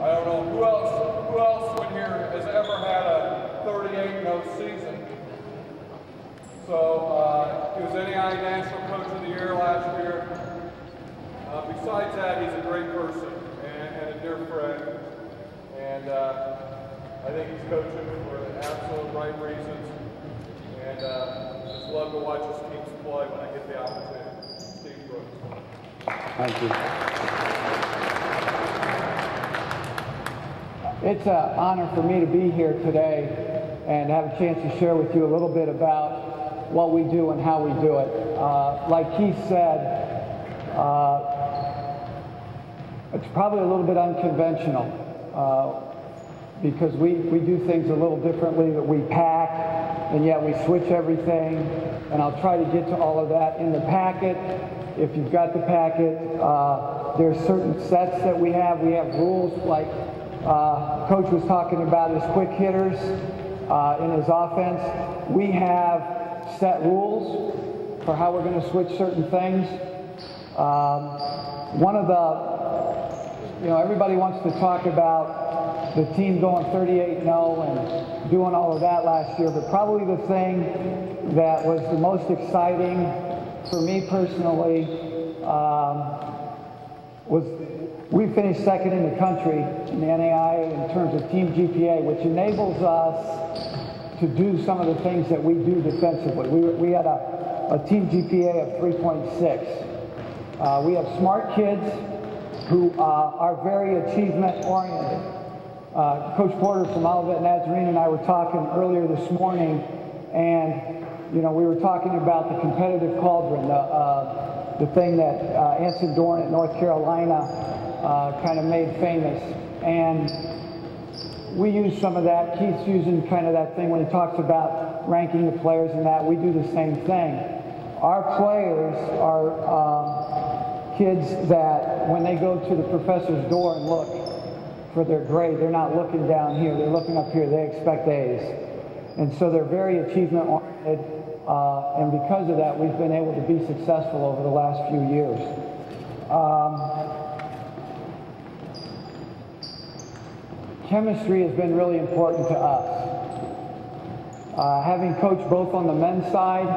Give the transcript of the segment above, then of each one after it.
I don't know who else in here has ever had a 38-0 season. So he was NAI National Coach of the Year last year. Besides that, he's a great person and a dear friend. And I think he's coaching for the absolute right reasons. And just love to watch his teams play when I get the opportunity. Steve Brooks. Thank you. It's an honor for me to be here today and have a chance to share with you a little bit about what we do and how we do it. Like Keith said, it's probably a little bit unconventional because we do things a little differently, that we pack and yet we switch everything, and I'll try to get to all of that in the packet. If you've got the packet, there's certain sets that we have. We have rules like Coach was talking about his quick hitters in his offense. We have set rules for how we're going to switch certain things. One of the everybody wants to talk about the team going 38-0 and doing all of that last year, but probably the thing that was the most exciting for me personally was we finished second in the country in the NAI in terms of team GPA, which enables us to do some of the things that we do defensively. We had a team GPA of 3.6. We have smart kids who are very achievement-oriented. Coach Porter from Olivet Nazarene and I were talking earlier this morning, and we were talking about the competitive cauldron, the thing that Anson Dorn at North Carolina kind of made famous. And we use some of that. Keith's using kind of that thing when he talks about ranking the players and that. We do the same thing. Our players are kids that when they go to the professor's door and look for their grade, they're not looking down here, they're looking up here. They expect A's. And so they're very achievement-oriented, and because of that, we've been able to be successful over the last few years. Chemistry has been really important to us. Having coached both on the men's side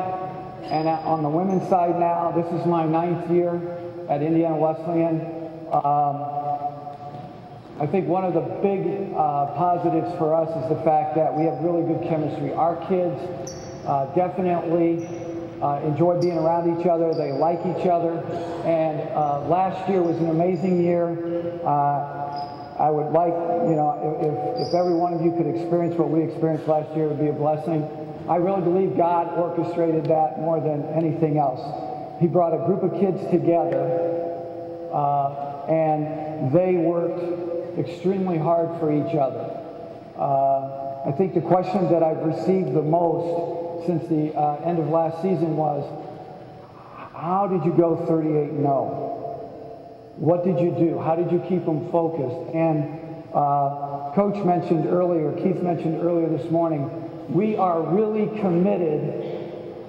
and on the women's side now, this is my 9th year at Indiana Wesleyan. I think one of the big positives for us is the fact that we have really good chemistry. Our kids definitely enjoy being around each other. They like each other. And last year was an amazing year. I would like, if every one of you could experience what we experienced last year, it would be a blessing. I really believe God orchestrated that more than anything else. He brought a group of kids together, and they worked extremely hard for each other. I think the question that I've received the most since the end of last season was, how did you go 38-0? What did you do? How did you keep them focused? And Coach mentioned earlier, Keith mentioned earlier this morning, we are really committed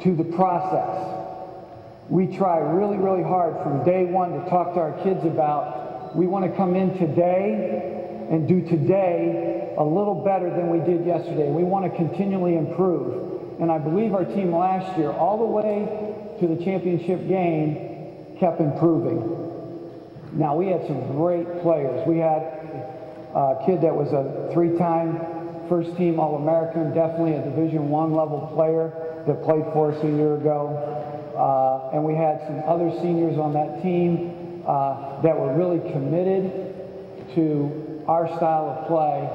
to the process. We try really, really hard from day one to talk to our kids about, we want to come in today and do today a little better than we did yesterday. We want to continually improve. And I believe our team last year, all the way to the championship game, kept improving. Now, we had some great players. We had a kid that was a 3-time first-team All-American, definitely a Division I level player that played for us a year ago. And we had some other seniors on that team that were really committed to our style of play,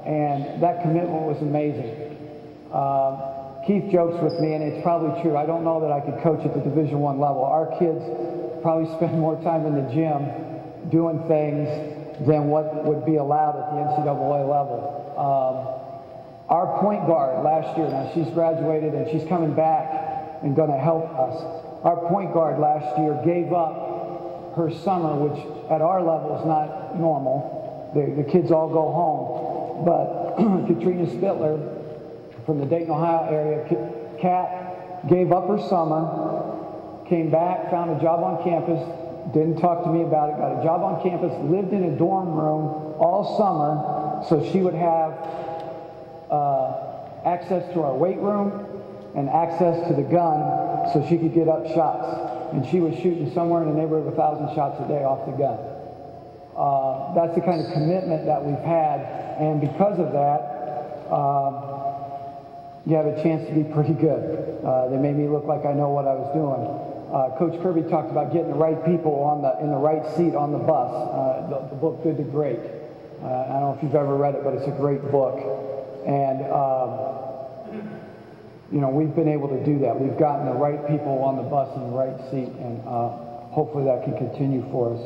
and that commitment was amazing. Keith jokes with me, and it's probably true. I don't know that I could coach at the Division I level. Our kids probably spend more time in the gym doing things than what would be allowed at the NCAA level. Our point guard last year, now she's graduated and she's coming back and going to help us. Our point guard last year gave up her summer, which at our level is not normal. The kids all go home. But Katrina Spittler from the Dayton, Ohio area, Kat gave up her summer, came back, found a job on campus, didn't talk to me about it, got a job on campus, lived in a dorm room all summer so she would have access to our weight room and access to the gun so she could get up shots. And she was shooting somewhere in the neighborhood of 1,000 shots a day off the gun. That's the kind of commitment that we've had, and because of that, you have a chance to be pretty good. They made me look like I know what I was doing. Coach Kirby talked about getting the right people in the right seat on the bus. The book Good to Great. I don't know if you've ever read it, but it's a great book. And you know, we've been able to do that. We've gotten the right people on the bus in the right seat, and hopefully that can continue for us.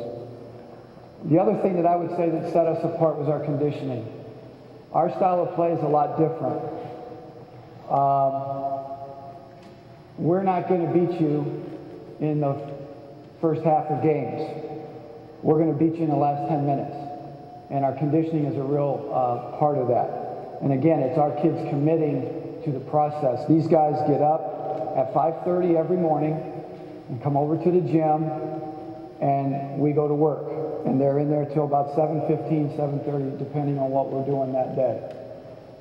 The other thing that I would say that set us apart was our conditioning. Our style of play is a lot different. We're not going to beat you in the first half of games. We're going to beat you in the last 10 minutes. And our conditioning is a real part of that. And again, it's our kids committing to the process. These guys get up at 5:30 every morning and come over to the gym, and we go to work. And they're in there till about 7:15, 7:30, depending on what we're doing that day.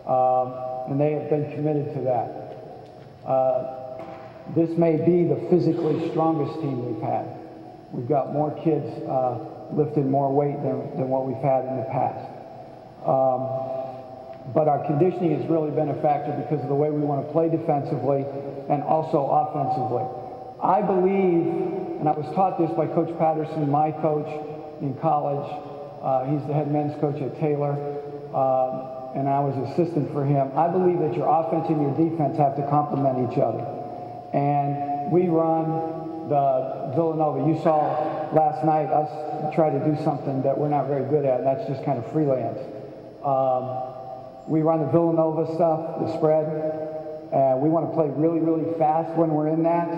And they have been committed to that. This may be the physically strongest team we've had. We've got more kids lifting more weight than what we've had in the past. But our conditioning has really been a factor because of the way we want to play defensively and also offensively. I believe, and I was taught this by Coach Patterson, my coach in college. He's the head men's coach at Taylor, and I was assistant for him. I believe that your offense and your defense have to complement each other. And we run the Villanova. You saw last night us try to do something that we're not very good at, and that's just kind of freelance. We run the Villanova stuff, the spread. We want to play really, really fast when we're in that.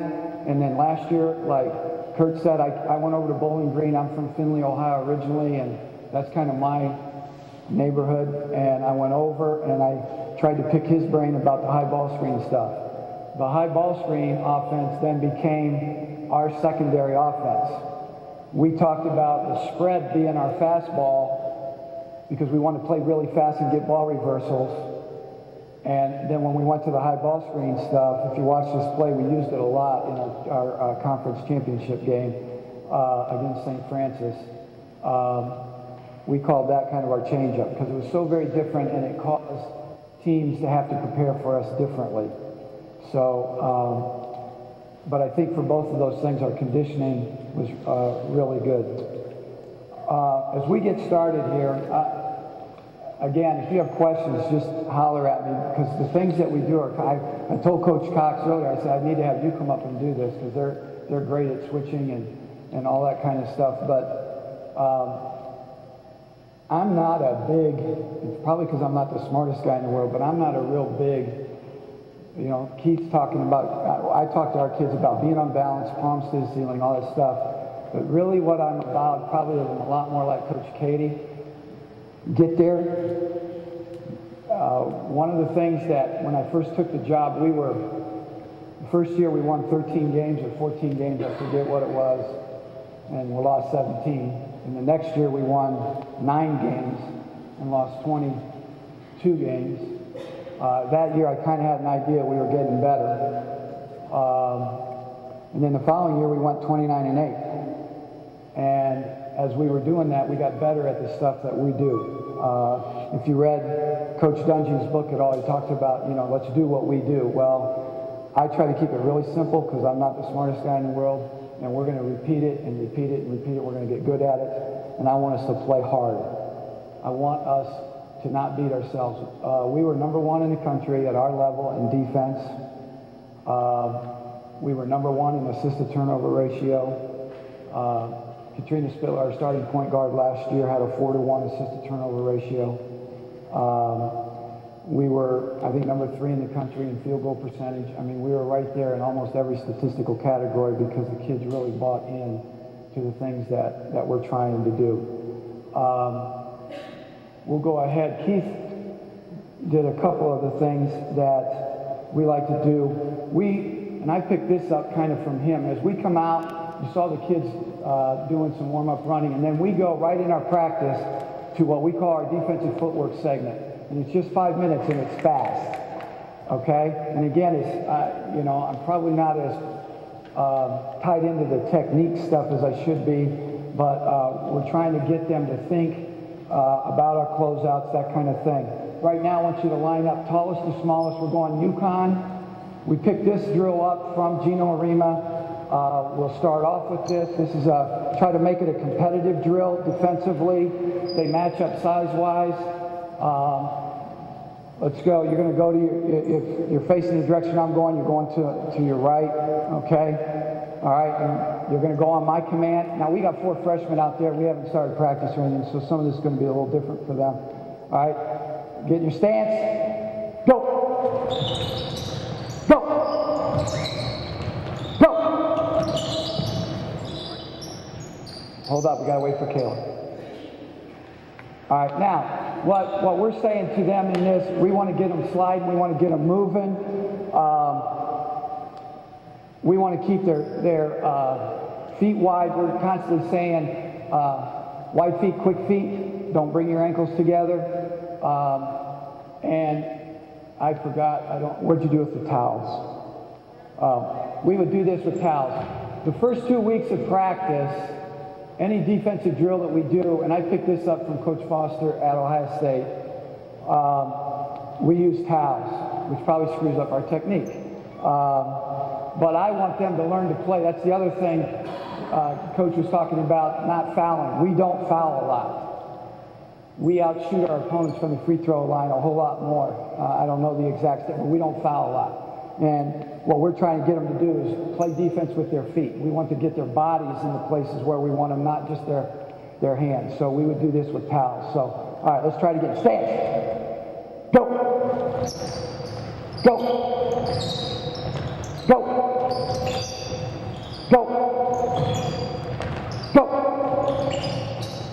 And then last year, like Kurt said, I went over to Bowling Green. I'm from Findlay, Ohio originally, and that's kind of my neighborhood. And I went over and I tried to pick his brain about the high ball screen stuff. The high ball screen offense then became our secondary offense. We talked about the spread being our fastball because we want to play really fast and get ball reversals. And then when we went to the high ball screen stuff, if you watch this play, we used it a lot in our conference championship game against St. Francis. We called that kind of our changeup because it was so very different, and it caused teams to have to prepare for us differently. So, but I think for both of those things, our conditioning was really good. As we get started here, again, if you have questions, just holler at me, because the things that we do are, I told Coach Cox earlier, I said, I need to have you come up and do this, because they're great at switching and all that kind of stuff. But I'm not a big, it's probably because I'm not the smartest guy in the world, but I'm not a real big, you know, Keith's talking about, I talk to our kids about being unbalanced, palms to the ceiling, all that stuff. But really what I'm about, probably a lot more like Coach Katie. Get there. One of the things that when I first took the job, the first year we won 13 games or 14 games, I forget what it was, and we lost 17. And the next year we won 9 games and lost 22 games. That year I kind of had an idea we were getting better. And then the following year we went 29-8. And as we were doing that, we got better at the stuff that we do. If you read Coach Dungy's book at all, he talked about, you know, let's do what we do. Well, I try to keep it really simple because I'm not the smartest guy in the world, and we're going to repeat it and repeat it and repeat it. We're going to get good at it, and I want us to play hard. I want us to not beat ourselves. We were number 1 in the country at our level in defense. We were number 1 in assist to turnover ratio. Katrina Spiller, our starting point guard last year, had a 4-to-1 assist-to-turnover ratio. We were, I think, number 3 in the country in field goal percentage. I mean, we were right there in almost every statistical category because the kids really bought in to the things that we're trying to do. We'll go ahead. Keith did a couple of the things that we like to do. And I picked this up kind of from him. As we come out You saw the kids doing some warm-up running, and then we go right in our practice to what we call our defensive footwork segment. And it's just 5 minutes, and it's fast, okay? And again, it's, you know, I'm probably not as tied into the technique stuff as I should be, but we're trying to get them to think about our closeouts, that kind of thing. Right now, I want you to line up tallest to smallest. We're going Yukon. We picked this drill up from Gino Arima. We'll start off with this. This is try to make it a competitive drill defensively. They match up size-wise. Let's go. You're going to go to if you're facing the direction I'm going, you're going to your right, okay? All right, and you're going to go on my command. Now, we got 4 freshmen out there. We haven't started practice or anything, so some of this is going to be a little different for them. All right, get in your stance. Go. Go. Go. Hold up, we got to wait for Caleb. All right, now, what we're saying to them in this, we want to get them sliding, we want to get them moving. We want to keep their feet wide. We're constantly saying wide feet, quick feet. Don't bring your ankles together. And I forgot, what'd you do with the towels? We would do this with towels. The first 2 weeks of practice, any defensive drill that we do, and I picked this up from Coach Foster at Ohio State, we use towels, which probably screws up our technique. But I want them to learn to play. That's the other thing Coach was talking about, not fouling. We don't foul a lot. We outshoot our opponents from the free throw line a whole lot more. I don't know the exact step, but we don't foul a lot. And what we're trying to get them to do is play defense with their feet. We want to get their bodies in the places where we want them, not just their hands. So we would do this with towels. So, all right, let's try to get stance. Go. Go. Go. Go. Go.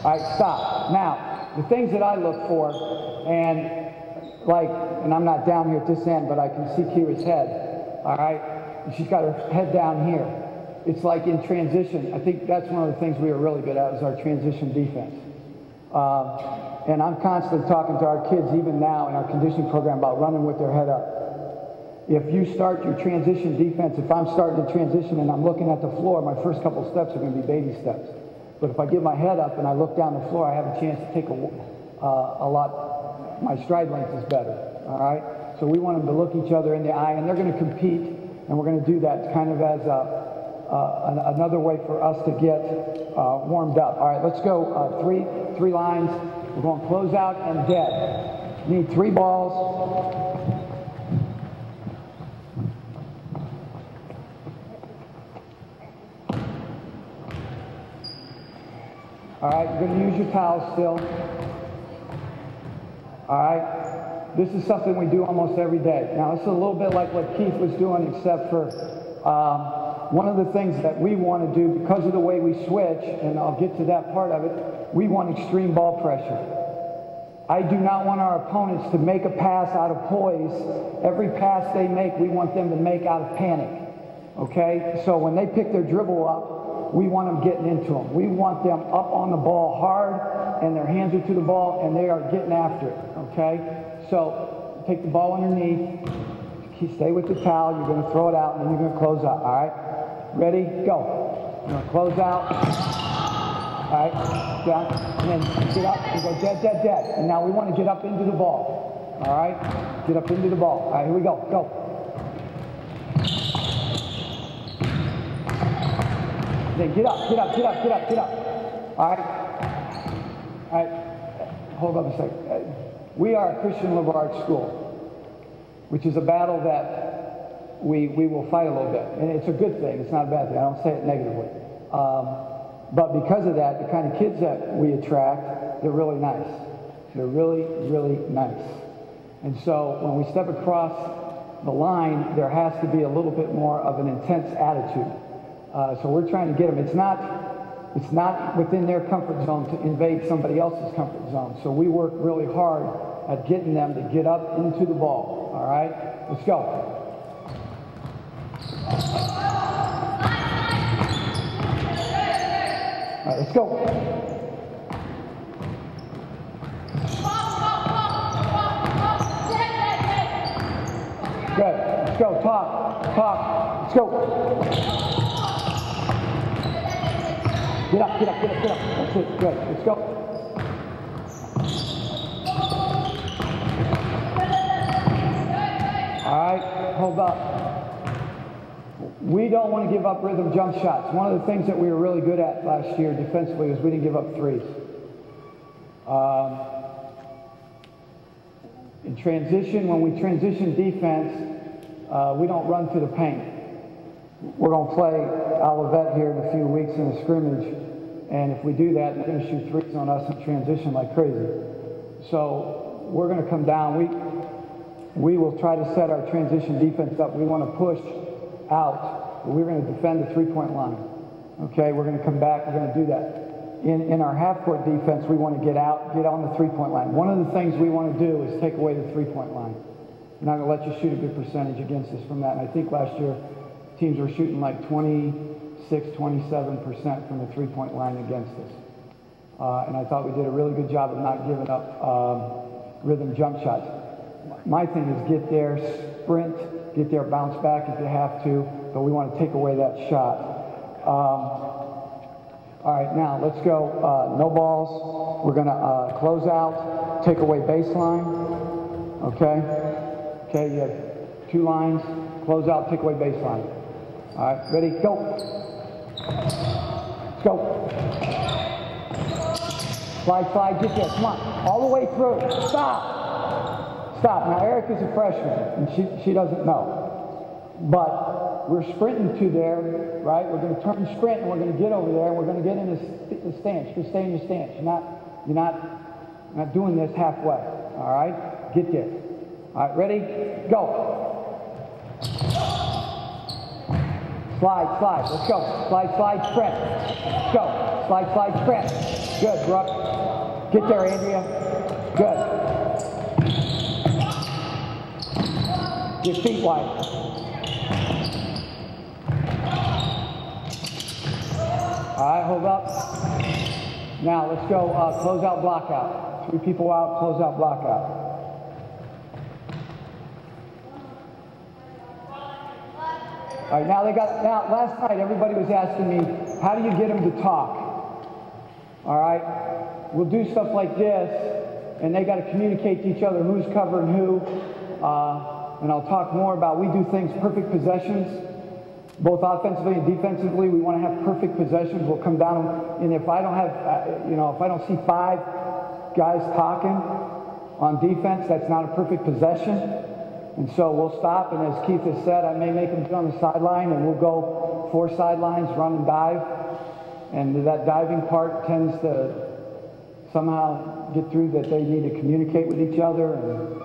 All right, stop. Now, the things that I look for, and I'm not down here at this end, but I can see Kira's head, all right? And she's got her head down here. It's like in transition. I think that's one of the things we are really good at is our transition defense. And I'm constantly talking to our kids, even now in our conditioning program, about running with their head up. If you start your transition defense, if I'm starting to transition and I'm looking at the floor, my first couple steps are going to be baby steps. But if I get my head up and I look down the floor, I have a chance to take a lot. My stride length is better, all right? So we want them to look each other in the eye, and they're going to compete, and we're going to do that kind of as another way for us to get warmed up. All right, let's go three lines. We're going close out and dead. You need 3 balls. All right, you're going to use your towels still. All right, this is something we do almost every day. Now, this is a little bit like what Keith was doing, except for one of the things that we want to do because of the way we switch, and I'll get to that part of it, we want extreme ball pressure. I do not want our opponents to make a pass out of poise. Every pass they make, we want them to make out of panic, okay? So when they pick their dribble up, we want them getting into them. We want them up on the ball hard, and their hands are to the ball, and they are getting after it, okay? So take the ball underneath, stay with the towel, you're going to throw it out, and then you're going to close out, all right? Ready? Go. You're going to close out, all right? Down, and then get up and go dead, dead, dead. And now we want to get up into the ball, all right? Get up into the ball. All right, here we go. Go. Then get up, get up, get up, get up, get up. All right? All right. Hold up a second. We are a Christian liberal arts school, which is a battle that we will fight a little bit. And it's a good thing. It's not a bad thing. I don't say it negatively. But because of that, the kind of kids that we attract, they're really nice. They're really, really nice. And so when we step across the line, there has to be a little bit more of an intense attitude. So we're trying to get them. It's not within their comfort zone to invade somebody else's comfort zone. So we work really hard at getting them to get up into the ball. All right? Let's go. All right, let's go. Good. Let's go. Talk. Let's go. Get up. That's it. Good. Let's go. All right. Hold up. We don't want to give up rhythm jump shots. One of the things that we were really good at last year defensively is we didn't give up threes. In transition, when we transition defense, we don't run to the paint. We're going to play Olivet here in a few weeks in a scrimmage, and if we do that, they're going to shoot threes on us in transition like crazy. So we're going to come down. We will try to set our transition defense up. We want to push out, but we're going to defend the three-point line. Okay, we're going to come back. We're going to do that. In our half-court defense, we want to get out, get on the three-point line. One of the things we want to do is take away the three-point line. We're not going to let you shoot a good percentage against us from that. And I think last year, teams were shooting like 26, 27% from the three-point line against us. And I thought we did a really good job of not giving up rhythm jump shots. My thing is get there, sprint, get there, bounce back if you have to, but we want to take away that shot. All right, now let's go no balls. We're going to close out, take away baseline. Okay, you have two lines, close out, take away baseline. All right, ready, go. Let's go. Slide, get there, come on. All the way through, stop. Now Erica's a freshman, and she doesn't know. But we're sprinting to there, right? We're going to turn and sprint, and we're going to get over there, and we're going to get in the stance. You're going to stay in your stance. You're not doing this halfway. All right? Get there. All right, ready? Go. Slide. Let's go. Slide, sprint. Let's go. Slide, sprint. Good, Brooke. Get there, Andrea. Good. Your feet wide. All right, hold up. Now let's go close out, block out. 3 people out, close out, block out. All right, now last night everybody was asking me, how do you get them to talk? All right, we'll do stuff like this, and they got to communicate to each other who's covering who. And I'll talk more about, we do things perfect possessions. Both offensively and defensively, we want to have perfect possessions. We'll come down, and if I don't have, if I don't see 5 guys talking on defense, that's not a perfect possession. And so we'll stop, and as Keith has said, I may make them get on the sideline, and we'll go 4 sidelines, run and dive. And that diving part tends to somehow get through that they need to communicate with each other, and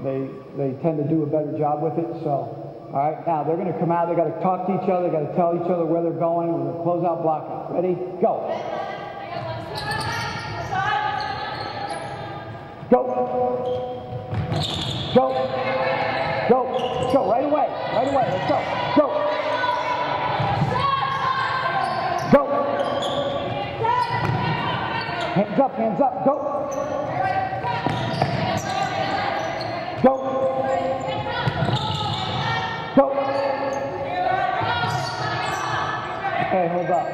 they tend to do a better job with it. So. All right, now they're going to come out, they got to talk to each other, they got to tell each other where they're going. We're going to close out, block out. Ready? Go. Go. Right away. Let's go. Hands up. Go. Okay, hold up.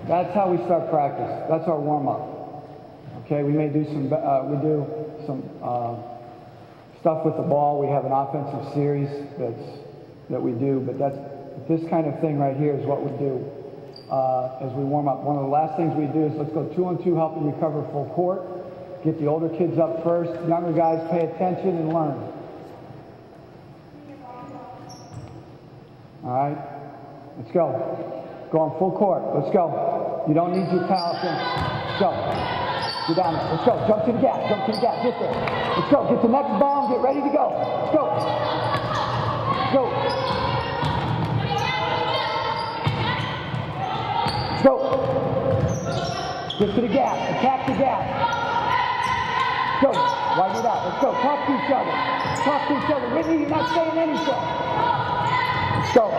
That's how we start practice. That's our warm-up. Okay, we may do some, stuff with the ball. We have an offensive series that we do, but this kind of thing right here is what we do as we warm up. One of the last things we do is let's go 2-on-2, help them recover full court. Get the older kids up first. Younger guys pay attention and learn. All right, let's go. Go on full court. Let's go. You don't need your towel. Let's go. Get down there. Let's go. Jump to the gap. Get there. Let's go. Get the next ball and get ready to go. Let's go. Let's go. Get to the gap. Attack the gap. Let's go. Widen it out. Let's go. Talk to each other. Whitney, you're not saying anything. Let's go.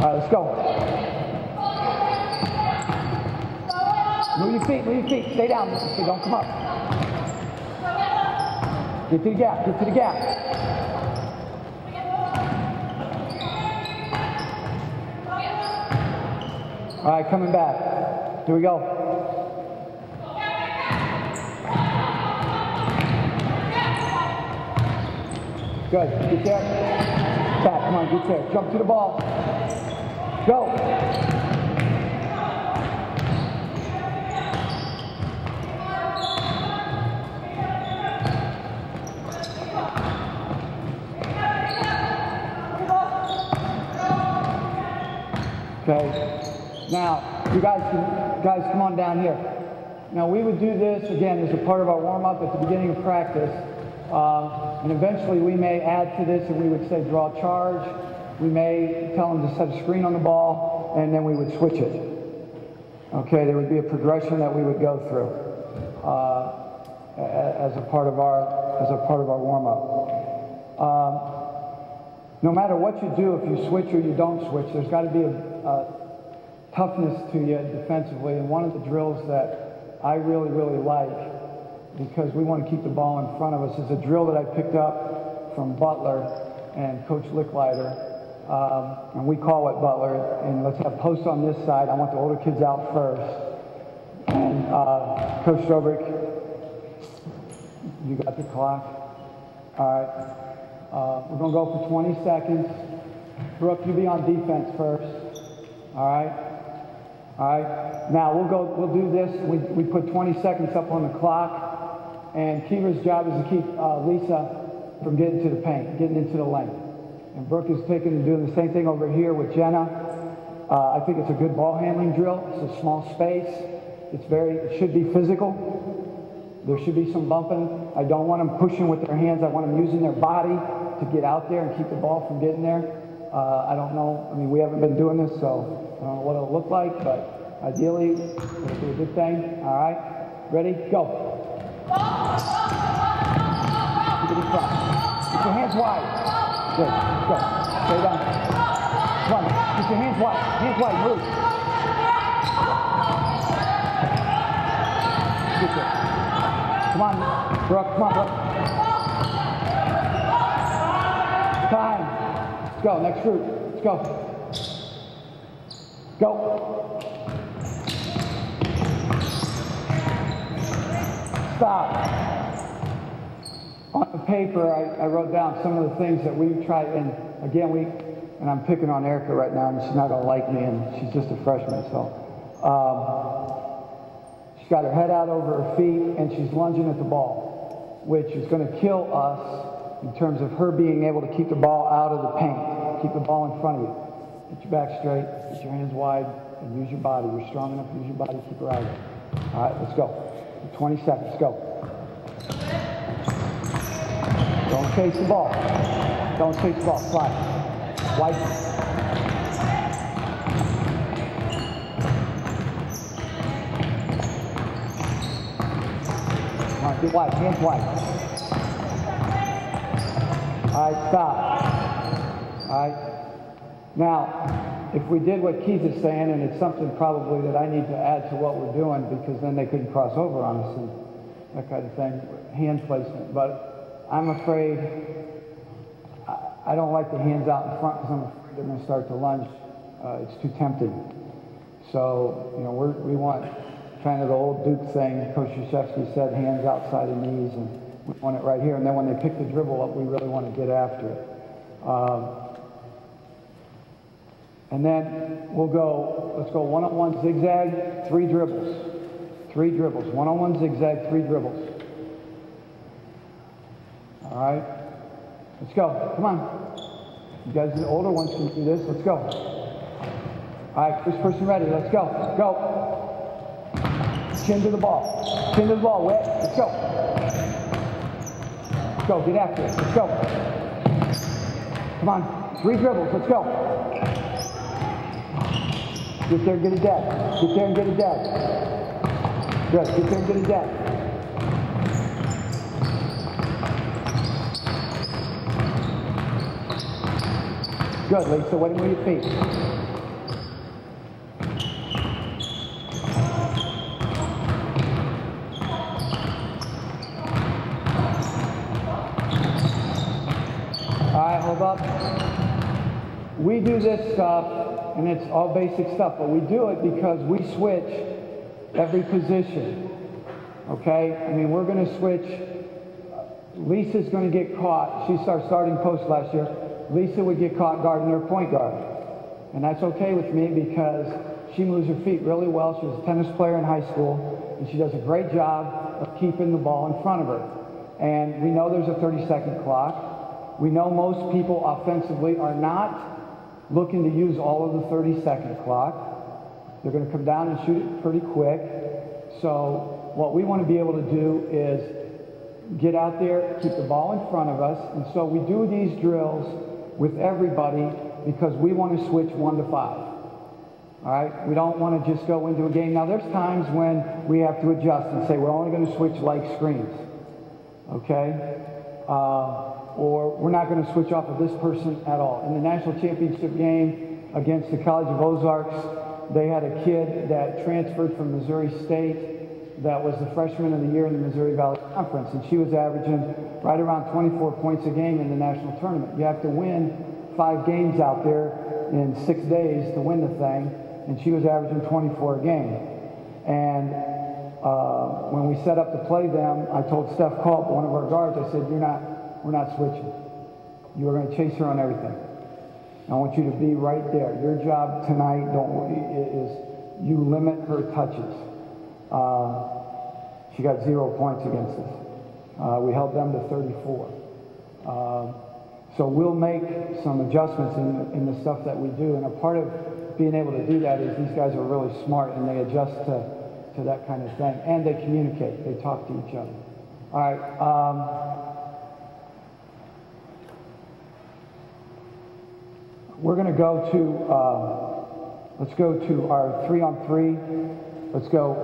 right, let's go. Move your feet, stay down, don't come up. Get to the gap, get to the gap. All right, coming back. Here we go. Good, get there. Back, come on, get there. Jump to the ball. Go. Okay. Now, you guys come on down here. Now, we would do this, again, as a part of our warm-up at the beginning of practice. And eventually we may add to this and we would say draw charge. We may tell them to set a screen on the ball and then we would switch it. Okay, there would be a progression that we would go through as a part of our warm-up. No matter what you do, if you switch or you don't switch, there's got to be a toughness to you defensively. And one of the drills that I really, really like, because we want to keep the ball in front of us, is a drill that I picked up from Butler and Coach Licklider. And we call it Butler. And let's have post on this side. I want the older kids out first. And Coach Strobrick, you got the clock? All right. We're going to go for 20 seconds. Brooke, you be on defense first. All right. All right. Now we'll do this. We put 20 seconds up on the clock. And Kiva's job is to keep Lisa from getting to the paint, getting into the lane. And Brooke is taking and doing the same thing over here with Jenna. I think it's a good ball handling drill. It's a small space. It should be physical. There should be some bumping. I don't want them pushing with their hands. I want them using their body to get out there and keep the ball from getting there. I don't know. I mean, we haven't been doing this, so I don't know what it'll look like, but ideally, it'll be a good thing. All right. Ready? Go. Keep it in front. Keep your hands wide. Good. Go. Stay down. Come on. Keep your hands wide. Hands wide. Move. Get there. Come on, Brooke. Come on, Brooke. Time. Let's go. Next group. Let's go. Go. Stop. On the paper, I wrote down some of the things that we tried, and again, and I'm picking on Erica right now, and she's not going to like me, and she's just a freshman, so. She's got her head out over her feet, and she's lunging at the ball, which is going to kill us in terms of her being able to keep the ball out of the paint, keep the ball in front of you. Get your back straight, get your hands wide, and use your body. You're strong enough to use your body to keep her out of it. All right, let's go. 20 seconds, go. Don't chase the ball. Don't chase the ball, slide. Wipe. Come on, get wide, hands wide. All right, stop. All right. Now, if we did what Keith is saying, and it's something probably that I need to add to what we're doing, because then they couldn't cross over on us and that kind of thing, hand placement. But I'm afraid, I don't like the hands out in front because I'm afraid they're going to start to lunge. It's too tempting. So, you know, we want kind of the old Duke thing. Coach Krzyzewski said hands outside of knees, and we want it right here. And then when they pick the dribble up, we really want to get after it. And then we'll go, let's go one-on-one zigzag, 3 dribbles. 3 dribbles. One-on-one zigzag, 3 dribbles. All right. Let's go. Come on. You guys, the older ones can do this. Let's go. All right, first person ready. Let's go. Go. Chin to the ball. Chin to the ball. Wet. Let's go. Let's go. Get after it. Let's go. Come on. 3 dribbles. Let's go. Get there and get it dead. Get there and get it dead. Good. Get there and get it dead. Good, Lisa. Wait, move your feet. drive-up. We do this stuff, and it's all basic stuff, but we do it because we switch every position, okay? I mean, we're going to switch. Lisa's going to get caught. She started starting post last year. Lisa would get caught guarding her point guard. And that's okay with me because she moves her feet really well. She was a tennis player in high school, and she does a great job of keeping the ball in front of her. And we know there's a 30-second clock. We know most people offensively are not looking to use all of the 30-second clock. They're going to come down and shoot it pretty quick. So what we want to be able to do is get out there, keep the ball in front of us. And so we do these drills with everybody because we want to switch 1 to 5. All right? We don't want to just go into a game. Now, there's times when we have to adjust and say we're only going to switch like screens. Okay? Or we're not going to switch off of this person at all. In the national championship game against the College of Ozarks, they had a kid that transferred from Missouri State that was the freshman of the year in the Missouri Valley Conference, and she was averaging right around 24 points a game in the national tournament. You have to win 5 games out there in 6 days to win the thing, and she was averaging 24 a game. And when we set up to play them, I told Steph Culp, one of our guards, I said, we're not switching. You are going to chase her on everything. I want you to be right there. Your job tonight is you limit her touches. She got 0 points against us. We held them to 34. So we'll make some adjustments in the stuff that we do. And a part of being able to do that is these guys are really smart and they adjust to that kind of thing. And they communicate. They talk to each other. All right. We're going to go to, let's go to our 3-on-3. Let's go,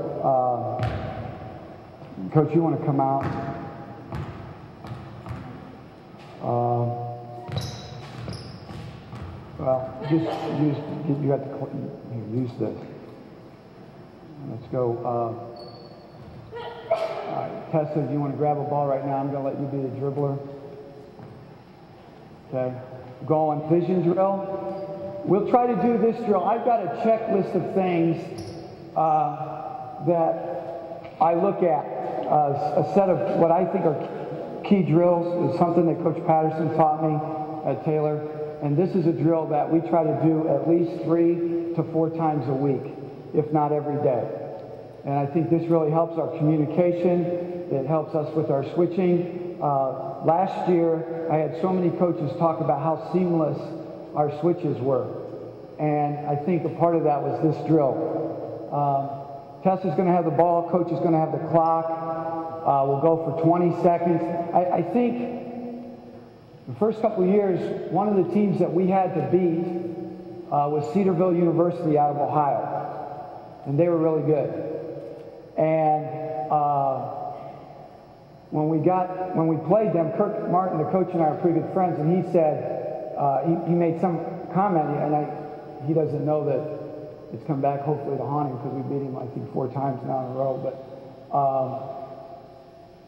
Coach, you want to come out? Well, just use, you got to use this. Let's go. All right, Tessa, do you want to grab a ball right now? I'm going to let you be the dribbler. Okay. Go on vision drill. We'll try to do this drill. I've got a checklist of things that I look at. A set of what I think are key drills is something that Coach Patterson taught me at Taylor. And this is a drill that we try to do at least 3 to 4 times a week, if not every day. And I think this really helps our communication. It helps us with our switching. Last year, I had so many coaches talk about how seamless our switches were. And I think a part of that was this drill. Tessa's going to have the ball. Coach is going to have the clock. We'll go for 20 seconds. I think the first couple of years, one of the teams that we had to beat was Cedarville University out of Ohio. And they were really good. And when we played them, Kirk Martin, the coach, and I are pretty good friends, and he said, he made some comment, and he doesn't know that it's come back hopefully to haunt him because we beat him, I think, 4 times now in a row. But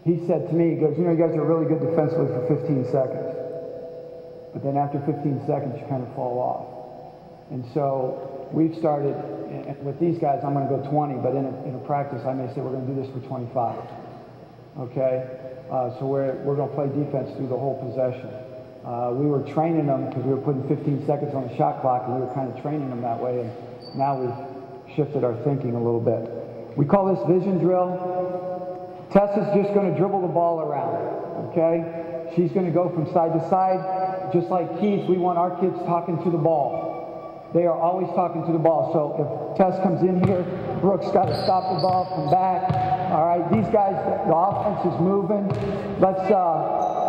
he said to me, he goes, you know, you guys are really good defensively for 15 seconds. But then after 15 seconds, you kind of fall off. And so we've started, with these guys, I'm going to go 20, but in a practice, I may say we're going to do this for 25. Okay? So we're going to play defense through the whole possession. We were training them because we were putting 15 seconds on the shot clock, and we were kind of training them that way. And now we've shifted our thinking a little bit. We call this vision drill. Tessa's just going to dribble the ball around. Okay? She's going to go from side to side. Just like Keith, we want our kids talking to the ball. They are always talking to the ball. So if Tess comes in here, Brooke's got to stop the ball, come back. All right, these guys, the offense is moving. Let's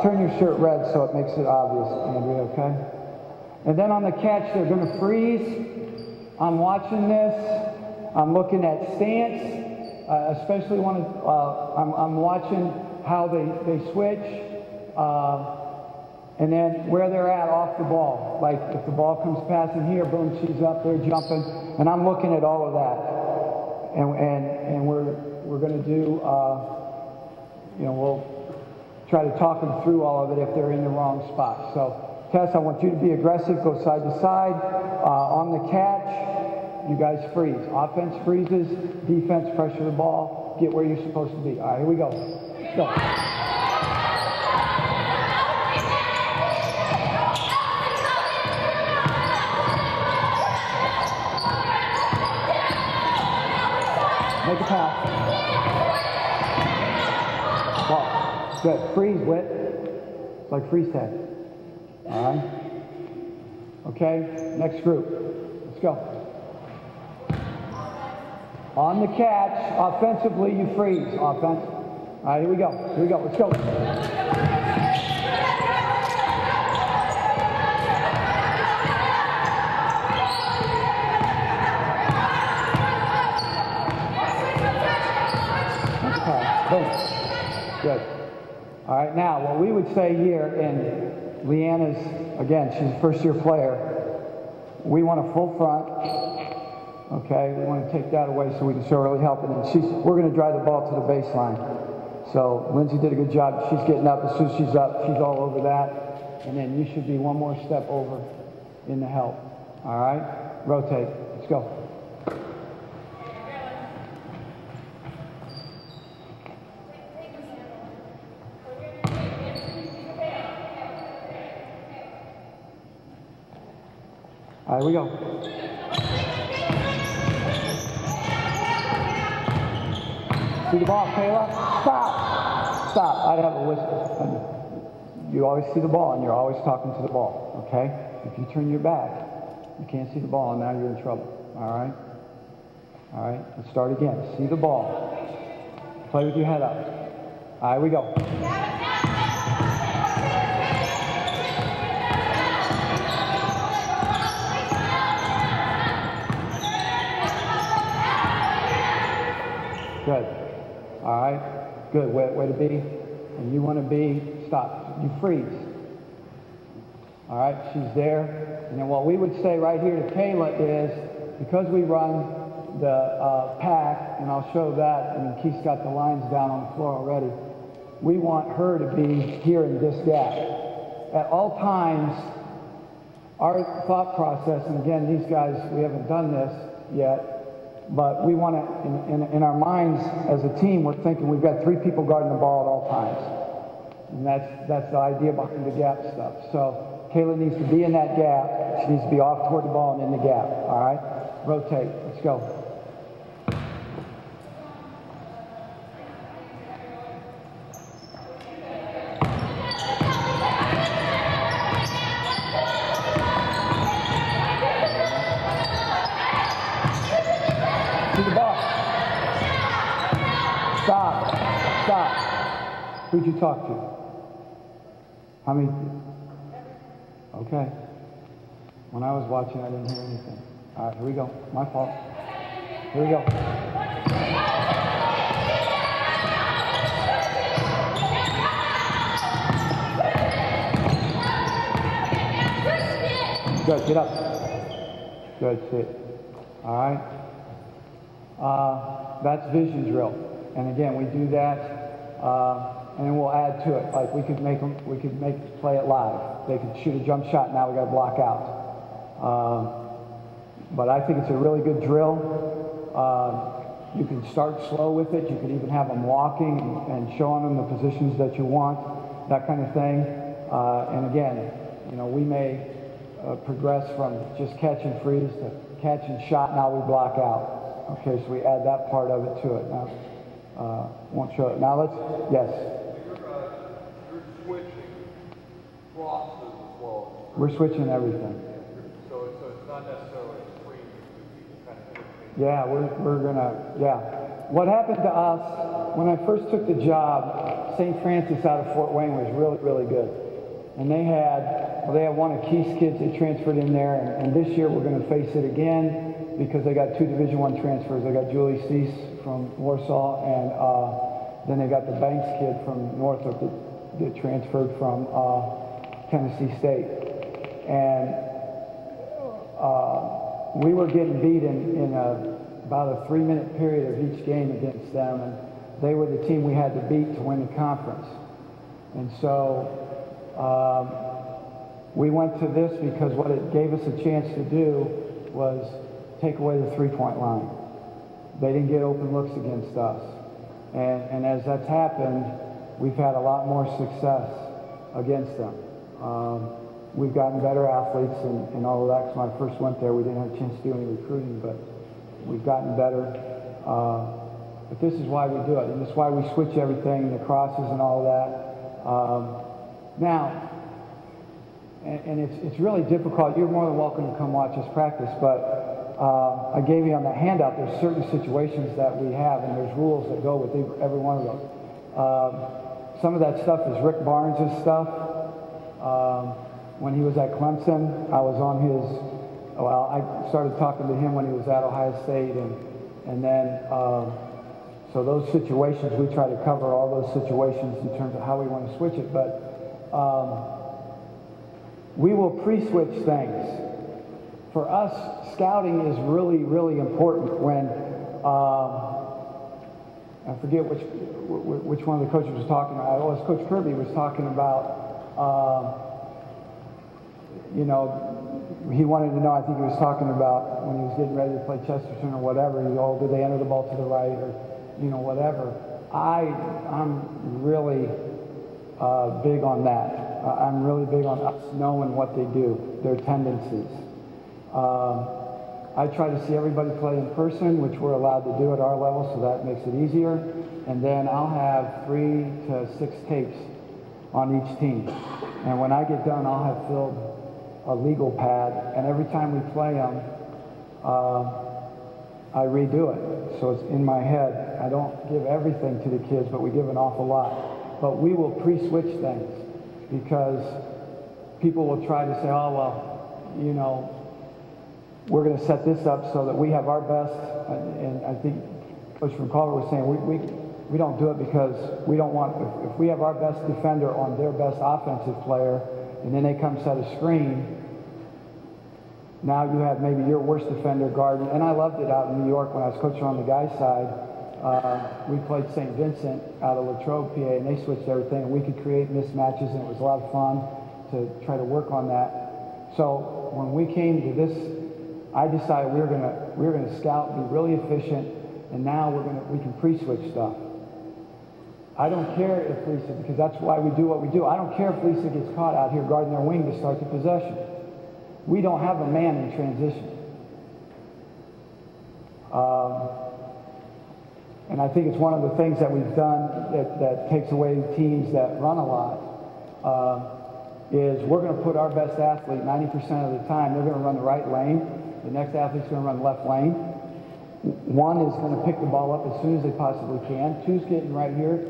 turn your shirt red so it makes it obvious, Andrea, okay? And then on the catch, they're going to freeze. I'm watching this. I'm looking at stance, especially when I'm watching how they switch. And then where they're at off the ball. Like if the ball comes passing here, boom, she's up there jumping. And I'm looking at all of that. And we're going to do, we'll try to talk them through all of it if they're in the wrong spot. So Tess, I want you to be aggressive, go side to side. On the catch, you guys freeze. Offense freezes, defense pressure the ball, get where you're supposed to be. All right, here we go. Let's go. Make a pass. Ball. Good. Freeze, Whit. It's like freeze tag. All right. Okay. Next group. Let's go. On the catch, offensively, you freeze. Offense. All right, here we go. Here we go. Let's go. Boom. Good. All right, now what we would say here, and Leanna's, again, she's a first-year player, we want a full front, okay? We want to take that away so we can show early help, and then we're going to drive the ball to the baseline. So Lindsay did a good job. She's getting up. As soon as she's up, she's all over that, and then you should be one more step over in the help. All right? Rotate. Let's go. All right, here we go. See the ball, Kayla? Stop! Stop. I'd have a whistle. You always see the ball, and you're always talking to the ball, okay? If you turn your back, you can't see the ball, and now you're in trouble, all right? All right, let's start again. See the ball. Play with your head up. All right, we go. Good. All right. Good. Way to be. And you want to be, stop. You freeze. All right. She's there. And then what we would say right here to Kayla is, because we run the pack, and I'll show that, and Keith's got the lines down on the floor already, we want her to be here in this gap. At all times, our thought process, and again, these guys, we haven't done this yet, but we want to, in our minds as a team, we're thinking we've got 3 people guarding the ball at all times. And that's the idea behind the gap stuff. So Kayla needs to be in that gap. She needs to be off toward the ball and in the gap. All right? Rotate. Let's go. Who'd you talk to? How many? Okay. When I was watching, I didn't hear anything. All right, here we go. My fault. Here we go. Good, get up. Good, sit. All right. That's vision drill. And again, we do that. And then we'll add to it. Like we could play it live. They could shoot a jump shot, now we got to block out. But I think it's a really good drill. You can start slow with it. You can even have them walking and showing them the positions that you want, that kind of thing. And again, you know, we may progress from just catch and freeze to catch and shot, now we block out. Okay, so we add that part of it to it. Now, won't show it. Now let's, yes. You're switching crosses as well. We're switching everything. So it's not necessarily between 2 people kind of switching. Yeah, we're gonna, yeah. What happened to us, when I first took the job, St. Francis out of Fort Wayne was really, really good. And they had one of Keith's kids that transferred in there, and this year we're gonna face it again because they got 2 Division I transfers. They got Julie Cease from Warsaw, and then they got the Banks kid from Northrop that transferred from Tennessee State. And we were getting beat in about a 3-minute period of each game against them, and they were the team we had to beat to win the conference. And so We went to this because what it gave us a chance to do was take away the three-point line. They didn't get open looks against us. And as that's happened, we've had a lot more success against them. We've gotten better athletes and all of that. Because when I first went there, we didn't have a chance to do any recruiting, but we've gotten better. But this is why we do it, and this is why we switch everything, the crosses and all of that. Now, and it's really difficult. You're more than welcome to come watch us practice, but I gave you on that handout, there's certain situations that we have, and there's rules that go with every one of those. Some of that stuff is Rick Barnes' stuff. When he was at Clemson, I was on his, well, I started talking to him when he was at Ohio State, and then, so those situations, we try to cover all those situations in terms of how we want to switch it, but we will pre-switch things. For us, scouting is really, really important when, I forget which one of the coaches was talking about. Oh, it was Coach Kirby was talking about, you know, he wanted to know, I think he was talking about when he was getting ready to play Chesterton or whatever, did they enter the ball to the right or, you know, whatever. I'm really big on that. I'm really big on us knowing what they do, their tendencies. I try to see everybody play in person, which we're allowed to do at our level, so that makes it easier. And then I'll have 3 to 6 tapes on each team. And when I get done, I'll have filled a legal pad, and every time we play them, I redo it. So it's in my head. I don't give everything to the kids, but we give an awful lot. But we will pre-switch things because people will try to say, oh, well, you know, we're going to set this up so that we have our best. And I think Coach from Culver was saying we don't do it because we don't want, if we have our best defender on their best offensive player, and then they come set a screen, now you have maybe your worst defender guarding. And I loved it out in New York when I was coaching on the guys' side. We played St. Vincent out of Latrobe, PA, and they switched everything, and we could create mismatches, and it was a lot of fun to try to work on that. So when we came to this, I decided we were gonna scout, be really efficient, and now we can pre-switch stuff. I don't care if Lisa, because that's why we do what we do. I don't care if Lisa gets caught out here guarding their wing to start the possession. We don't have a man in transition. And I think it's one of the things that we've done that takes away teams that run a lot, is we're going to put our best athlete 90% of the time. They're going to run the right lane. The next athlete's going to run the left lane. One is going to pick the ball up as soon as they possibly can. Two's getting right here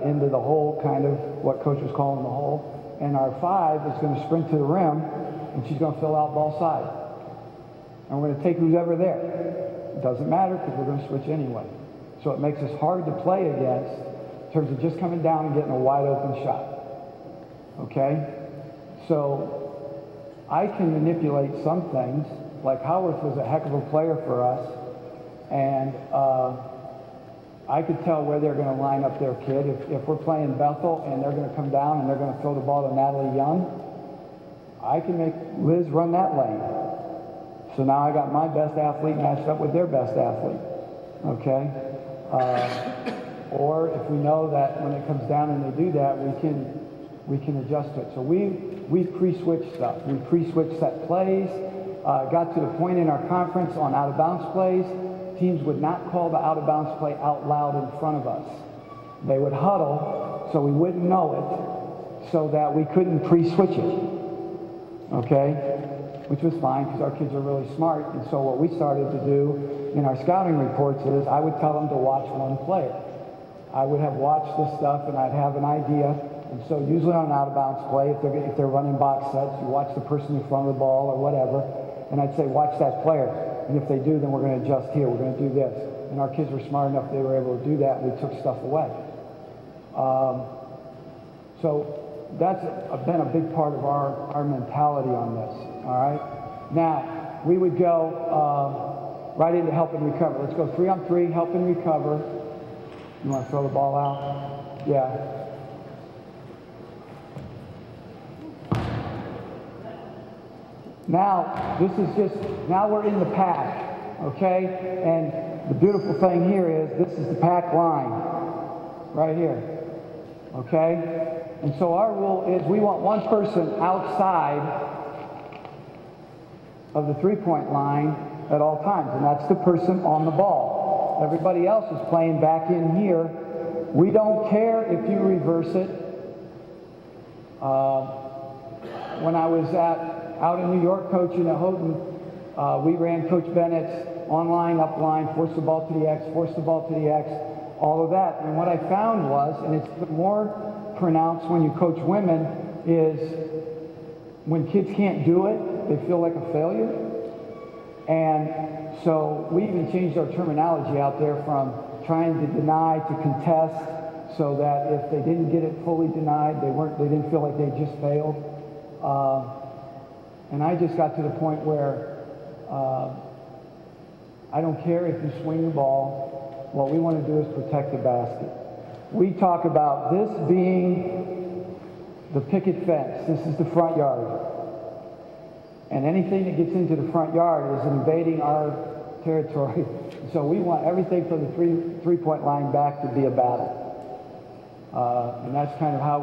into the hole, kind of what Coach was calling the hole. And our 5 is going to sprint to the rim, and she's going to fill out ball side. And we're going to take who's ever there. It doesn't matter because we're going to switch anyway. So it makes us hard to play against in terms of just coming down and getting a wide open shot. Okay? So I can manipulate some things, like Howarth was a heck of a player for us, and I could tell where they're going to line up their kid. If we're playing Bethel and they're going to come down and they're going to throw the ball to Natalie Young, I can make Liz run that lane. So now I got my best athlete matched up with their best athlete. Okay? Or if we know that when it comes down and they do that, we can adjust to it. So we pre-switch stuff. We pre-switch set plays. Got to the point in our conference on out-of-bounds plays, teams would not call the out-of-bounds play out loud in front of us. They would huddle so we wouldn't know it, so that we couldn't pre-switch it. Okay? Which was fine because our kids are really smart. And so what we started to do in our scouting reports is I would tell them to watch one player. I would have watched this stuff and I'd have an idea. And so usually on an out-of-bounds play, if they're running box sets, you watch the person in front of the ball or whatever. And I'd say, watch that player. And if they do, then we're going to adjust here. We're going to do this. And our kids were smart enough they were able to do that, and we took stuff away. So that's been a big part of our mentality on this. All right? Now, we would go right into help and recover. Let's go 3-on-3, help and recover. You want to throw the ball out? Yeah. Now, now we're in the pack, okay? And the beautiful thing here is this is the pack line, right here, okay? And so our rule is we want one person outside of the three-point line at all times, and that's the person on the ball. Everybody else is playing back in here. We don't care if you reverse it. When I was out in New York coaching at Houghton, we ran Coach Bennett's online, up line, force the ball to the X, force the ball to the X, all of that. And what I found was, and it's even more pronounced when you coach women, is when kids can't do it, they feel like a failure. And so we even changed our terminology out there from trying to deny to contest, so that if they didn't get it fully denied, they didn't feel like they just failed. And I just got to the point where I don't care if you swing the ball. What we want to do is protect the basket. We talk about this being the picket fence. This is the front yard. And anything that gets into the front yard is invading our territory. So we want everything from the three-point line back to be a battle. And that's kind of how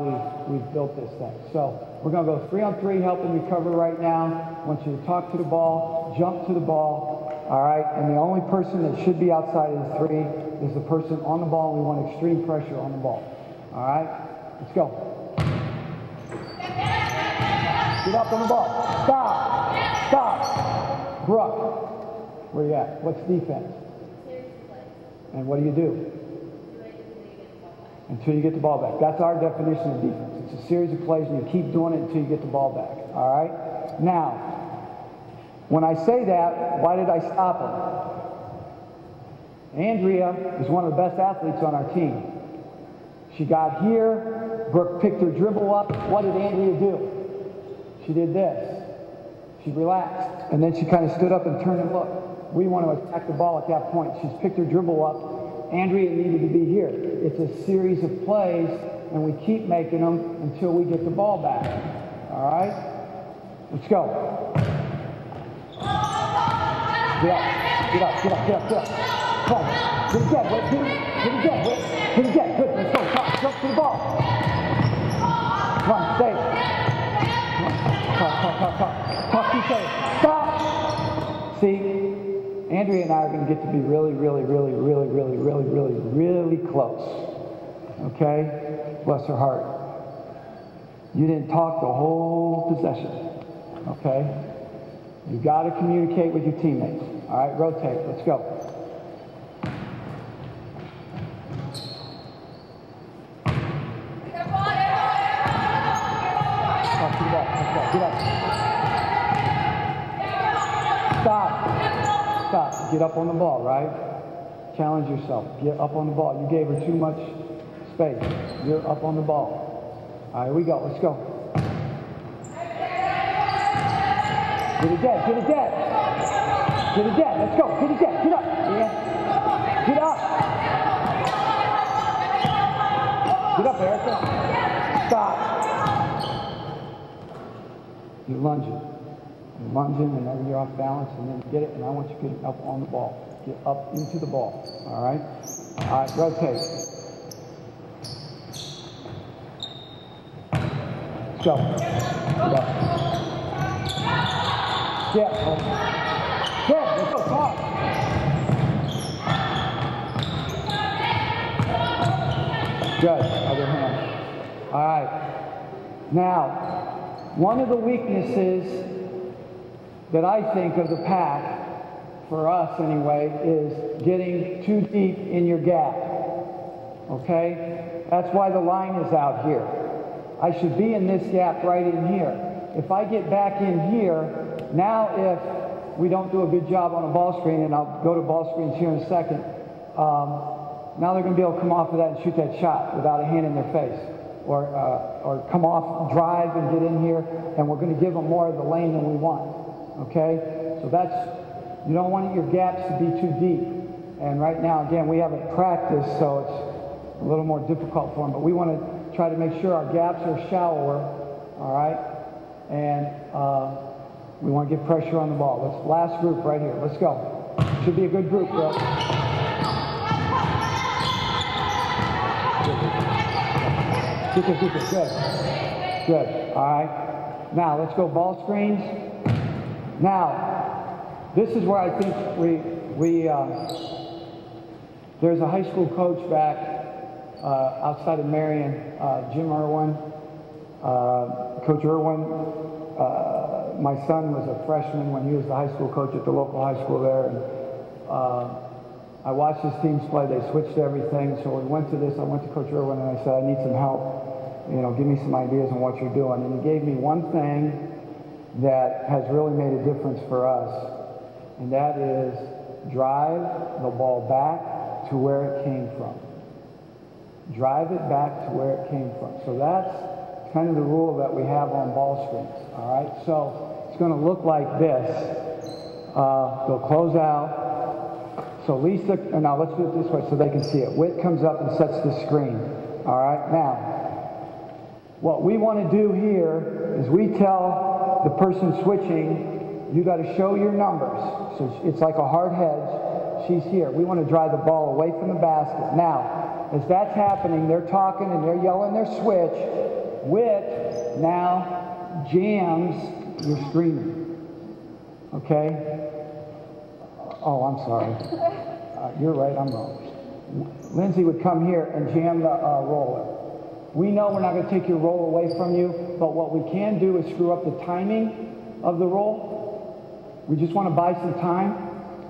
we've built this thing. So we're going to go 3-on-3, helping recover right now. I want you to talk to the ball, jump to the ball, all right? And the only person that should be outside of the three is the person on the ball. We want extreme pressure on the ball, all right? Let's go. Get up on the ball. Stop. Stop. Brooke, where you at? What's defense? And what do you do? Until you get the ball back. That's our definition of defense. It's a series of plays, and you keep doing it until you get the ball back. All right? Now, when I say that, why did I stop him? Andrea is one of the best athletes on our team. She got here. Brooke picked her dribble up. What did Andrea do? She did this. She relaxed. And then she kind of stood up and turned and looked. We want to attack the ball at that point. She's picked her dribble up. Andrea needed to be here. It's a series of plays, and we keep making them until we get the ball back. All right? Let's go. Get up. Get up. Get up. Get up. Get up. Come on. Get it again. Wait. Get it again. Wait. Get it again. Good. Let's go. Jump to the ball. Come on. Stay. Come on. Talk to each other. Stop. See? Andrea and I are going to get to be really, really, really, really, really, really, really, really close. Okay? Bless her heart. You didn't talk the whole possession. Okay? You got to communicate with your teammates. All right? Rotate. Let's go. Talk to the ball. Let's go. Get up. Stop. Stop. Get up on the ball, right? Challenge yourself. Get up on the ball. You gave her too much space. You're up on the ball. All right, here we go. Let's go. Get it dead. Get it dead. Get it dead. Let's go. Get it dead. Get up. Yeah. Get up. Get up, Erica. Stop. You're lunging. You're lunging, and then you're off balance, and then you get it, and I want you to get up on the ball. Get up into the ball. All right? All right, rotate. Let's go. Get up. Get. Get. Let's go. Come on. Good. Other hand. All right. Now, one of the weaknesses that I think of the pack, for us anyway, is getting too deep in your gap. Okay? That's why the line is out here. I should be in this gap right in here. If I get back in here, now if we don't do a good job on a ball screen, and I'll go to ball screens here in a second, now they're going to be able to come off of that and shoot that shot without a hand in their face. Or come off, drive, and get in here, and we're going to give them more of the lane than we want. Okay? So that's, you don't want your gaps to be too deep. And right now, again, we haven't practiced, so it's a little more difficult for them. But we want to try to make sure our gaps are shallower, all right? And We want to get pressure on the ball. Last group right here. Let's go. Should be a good group, Bill. Keep it. Good. Good. All right. Now, let's go ball screens. Now, this is where I think there's a high school coach back outside of Marion, Jim Irwin, Coach Irwin. My son was a freshman when he was the high school coach at the local high school there. And, I watched his teams play. They switched everything. So we went to this. I went to Coach Irwin and I said, I need some help. You know, give me some ideas on what you're doing. And he gave me one thing that has really made a difference for us. And that is drive the ball back to where it came from. Drive it back to where it came from. So that's kind of the rule that we have on ball screens. All right. So it's going to look like this. They'll close out. So Lisa, now let's do it this way so they can see it. Whit comes up and sets the screen. All right, now, what we want to do here is we tell the person switching, you got to show your numbers. So it's like a hard hedge. She's here. We want to drive the ball away from the basket. Now, as that's happening, they're talking and they're yelling their switch. Whit now jams your screening. Okay? Oh, I'm sorry. You're right, I'm wrong. Lindsay would come here and jam the roller. We know we're not going to take your roll away from you, but what we can do is screw up the timing of the roll. We just want to buy some time,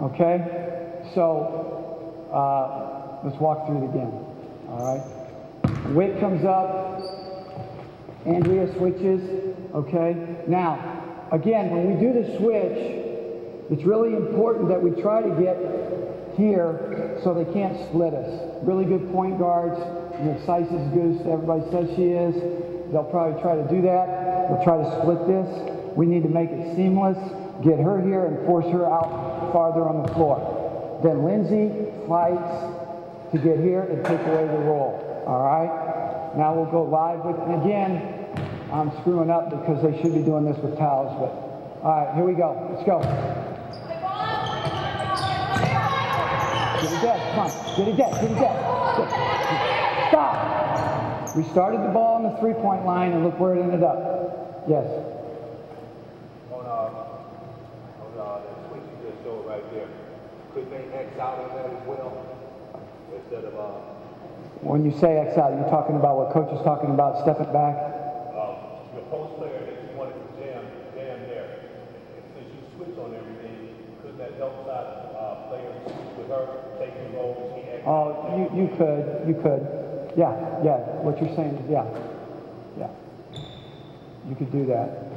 okay? So let's walk through it again, all right? Whit comes up, Andrea switches, okay? Now, again, when we do the switch, it's really important that we try to get here so they can't split us. Really good point guards. Sice is good as everybody says she is. They'll probably try to do that. They'll try to split this. We need to make it seamless, get her here and force her out farther on the floor. Then Lindsay fights to get here and take away the roll. All right? Now we'll go live with, and again, I'm screwing up because they should be doing this with towels, but all right, here we go. Let's go. Get it dead, come on. Get it dead. Stop. We started the ball on the three-point line, and look where it ended up. Yes. On that switch you just showed right there, could they X out on that as well? Instead of When you say X out, you're talking about what Coach is talking about, step it back? your post player that you wanted to jam there. And since you switch on everything, could that help side player switch with her, take the role, and she X out? Oh, you could. Yeah. What you're saying is, yeah. You could do that.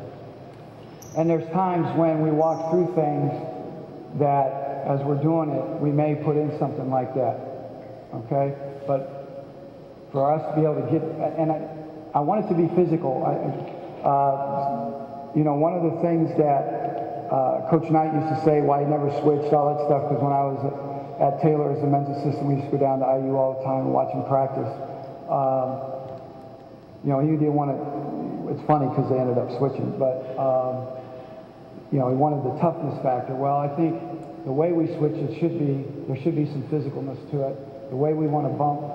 And there's times when we walk through things that, as we're doing it, we may put in something like that. Okay? But for us to be able to get, and I want it to be physical. One of the things that Coach Knight used to say, why he never switched, all that stuff, because when I was at Taylor as a men's assistant, we used to go down to IU all the time and watch him practice. He didn't want to, it's funny because they ended up switching, but, he wanted the toughness factor. Well, I think the way we switch, there should be some physicalness to it. The way we want to bump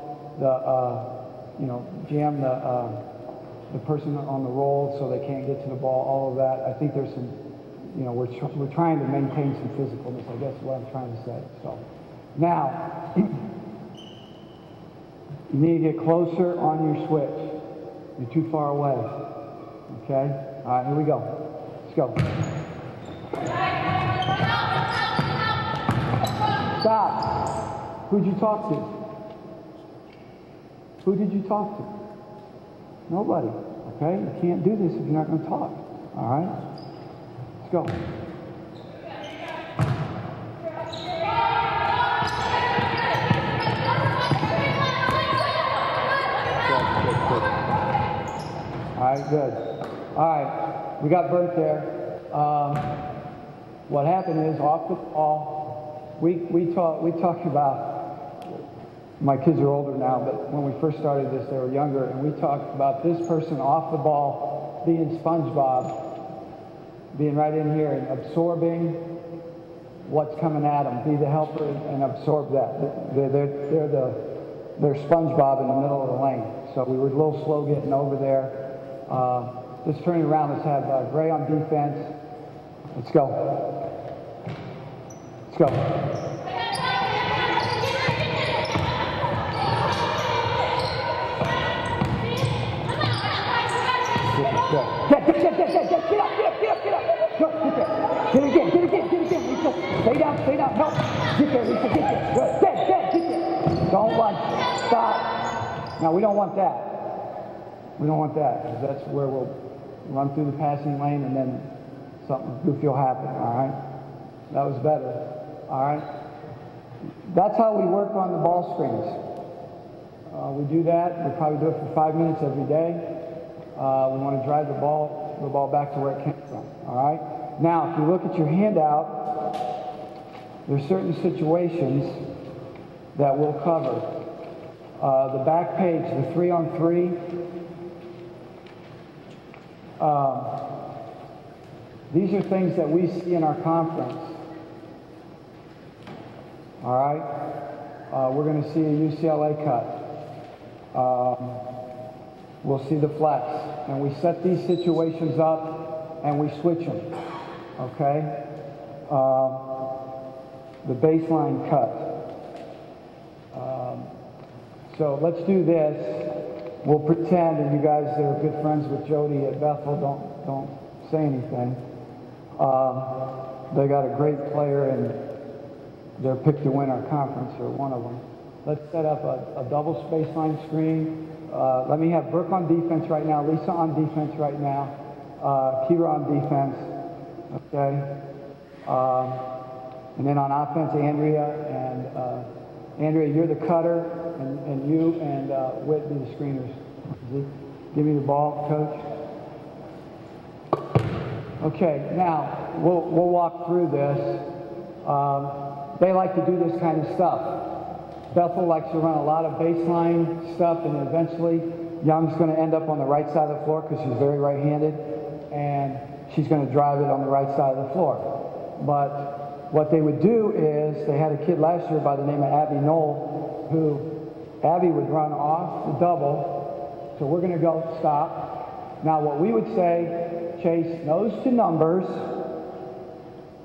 jam the person on the roll so they can't get to the ball, all of that. I think there's some, we're trying to maintain some physicalness, I guess is what I'm trying to say. So now, you need to get closer on your switch. You're too far away. Okay? All right, here we go. Let's go. Stop. Who'd you talk to? Who did you talk to? Nobody. Okay? You can't do this if you're not going to talk. All right? Let's go. All right, good. All right, we got burnt there. What happened is off the ball, we talked about, my kids are older now, but when we first started this, they were younger, and we talked about this person off the ball being SpongeBob being right in here and absorbing what's coming at them. Be the helper and absorb that. They're SpongeBob in the middle of the lane. So we were a little slow getting over there. Just turning around, let's have Gray on defense. Let's go. Let's go. Get up. Go, get there. Get again. Lisa, stay down, help. Get there, Lisa, get there. Good, get there. Don't run, stop. Now, we don't want that. Because that's where we'll run through the passing lane and then something goofy will happen, all right? That was better, all right? That's how we work on the ball screens. We do that. We probably do it for 5 minutes every day. We want to drive the ball back to where it came from, all right? Now, if you look at your handout, there's certain situations that we'll cover. The back page, the 3-on-3, these are things that we see in our conference. All right? We're going to see a UCLA cut. We'll see the flex. And we set these situations up and we switch them. Okay? The baseline cut. So let's do this. We'll pretend, and you guys that are good friends with Jody at Bethel, don't say anything. They got a great player, and they're picked to win our conference, or one of them. Let's set up a double spaceline screen. Let me have Brooke on defense right now, Lisa on defense right now, Kira on defense, okay? And then on offense, Andrea, and Andrea, you're the cutter, and you and Whit be the screeners. Give me the ball, coach. Okay, now we'll walk through this. They like to do this kind of stuff. Bethel likes to run a lot of baseline stuff, and eventually Young's going to end up on the right side of the floor because she's very right-handed, and she's going to drive it on the right side of the floor. But what they would do is, they had a kid last year by the name of Abby Knoll, who Abby would run off the double. So we're going to go stop. Now what we would say, chase nose to numbers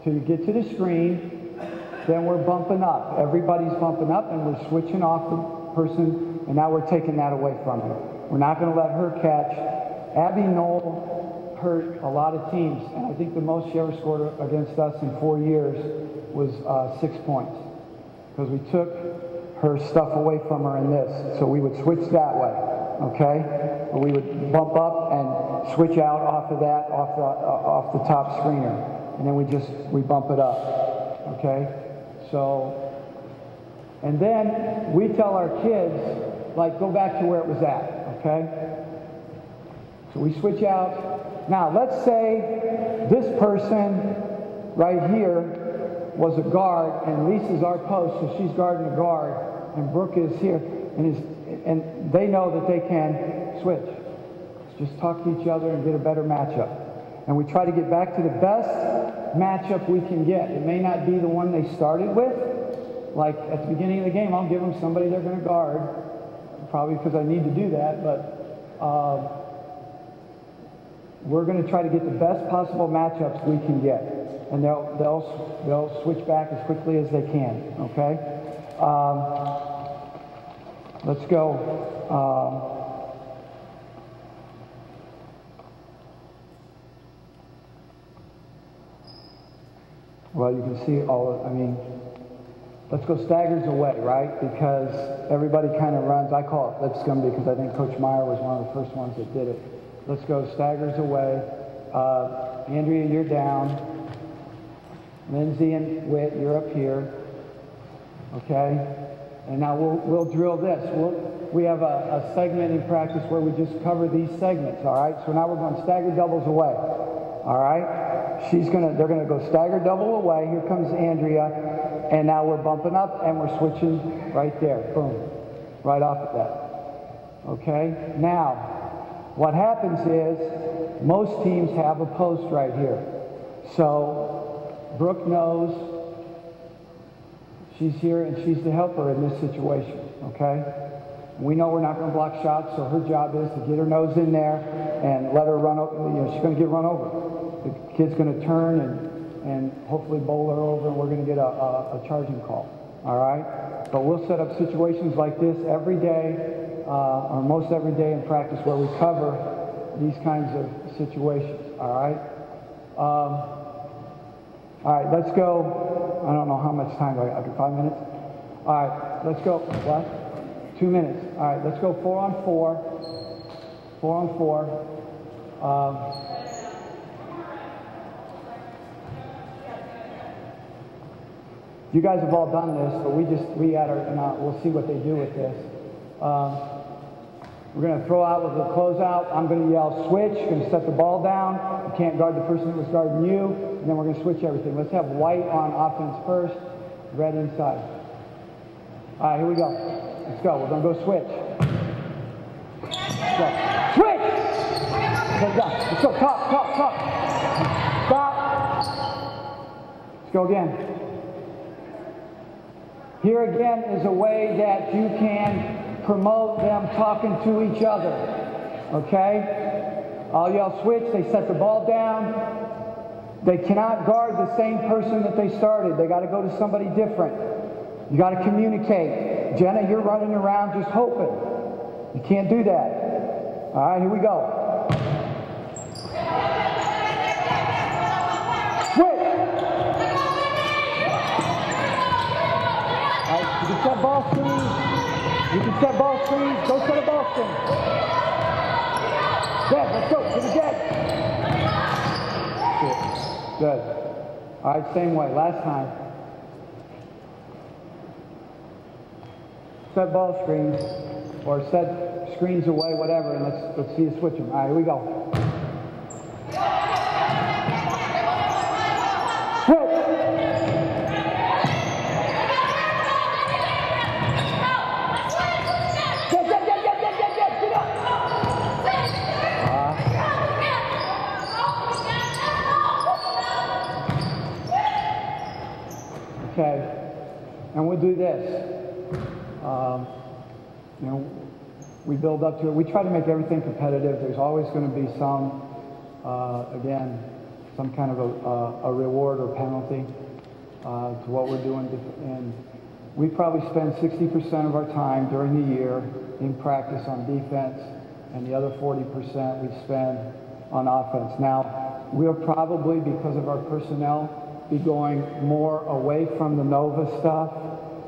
till you get to the screen. Then we're bumping up. Everybody's bumping up, and we're switching off the person, and now we're taking that away from her. We're not going to let her catch. Abby Knoll hurt a lot of teams, and I think the most she ever scored against us in 4 years was 6 points, because we took her stuff away from her in this. So we would switch that way, okay? Or we would bump up and switch out off of that, off the top screener, and then we bump it up, okay? So, and then we tell our kids, like, go back to where it was at, okay? So we switch out. Now, let's say this person right here was a guard, and Lisa's our post, so she's guarding a guard, and Brooke is here, and they know that they can switch. Just talk to each other and get a better matchup. And we try to get back to the best matchup we can get. It may not be the one they started with. Like at the beginning of the game, I'll give them somebody they're going to guard, probably because I need to do that, but we're going to try to get the best possible matchups we can get, and they'll switch back as quickly as they can. Okay, let's go. Well, you can see let's go staggers away, right? Because everybody kind of runs. I call it Lipscomb because I think Coach Meyer was one of the first ones that did it. Let's go staggers away. Andrea, you're down. Lindsay and Whit, you're up here. Okay? And now we'll drill this. We have a segment in practice where we just cover these segments, all right? So now we're going stagger doubles away. All right? They're gonna go stagger double away. Here comes Andrea. And now we're bumping up and we're switching right there. Boom. Right off of that. Okay? Now, what happens is most teams have a post right here. So Brooke knows she's here and she's the helper in this situation, okay? We know we're not going to block shots, so her job is to get her nose in there and let her run over. You know, she's going to get run over. The kid's going to turn and hopefully bowl her over, and we're going to get a charging call, all right? But we'll set up situations like this every day, or most every day in practice, where we cover these kinds of situations, all right? All right, let's go. I don't know how much time. After 5 minutes? All right, let's go. What? 2 minutes. All right, let's go 4 on 4. 4 on 4. You guys have all done this, but we'll see what they do with this. We're going to throw out with the closeout. I'm going to yell switch. Going to set the ball down. You can't guard the person that was guarding you. And then we're going to switch everything. Let's have white on offense first, red inside. All right, here we go. Let's go. We're going to go switch. Let's go. Switch! Let's go. Top. Stop. Let's go again. Here again is a way that you can promote them talking to each other, okay? I'll yell switch, they set the ball down. They cannot guard the same person that they started. They got to go to somebody different. You got to communicate. Jenna, you're running around just hoping. You can't do that. All right, here we go. Switch! All right, you can set ball screens. You can set ball screens. Go set a ball screen. Dead, let's go. To the dead. Good. All right, same way. Last time. Set ball screens or set screens away, whatever, and let's see you switch them. All right, here we go. Switch. Okay, and we'll do this. You know, we build up to it. We try to make everything competitive. There's always going to be some, again, some kind of a reward or penalty to what we're doing. And we probably spend 60% of our time during the year in practice on defense, and the other 40% we spend on offense. Now, we'll probably, because of our personnel, be going more away from the Nova stuff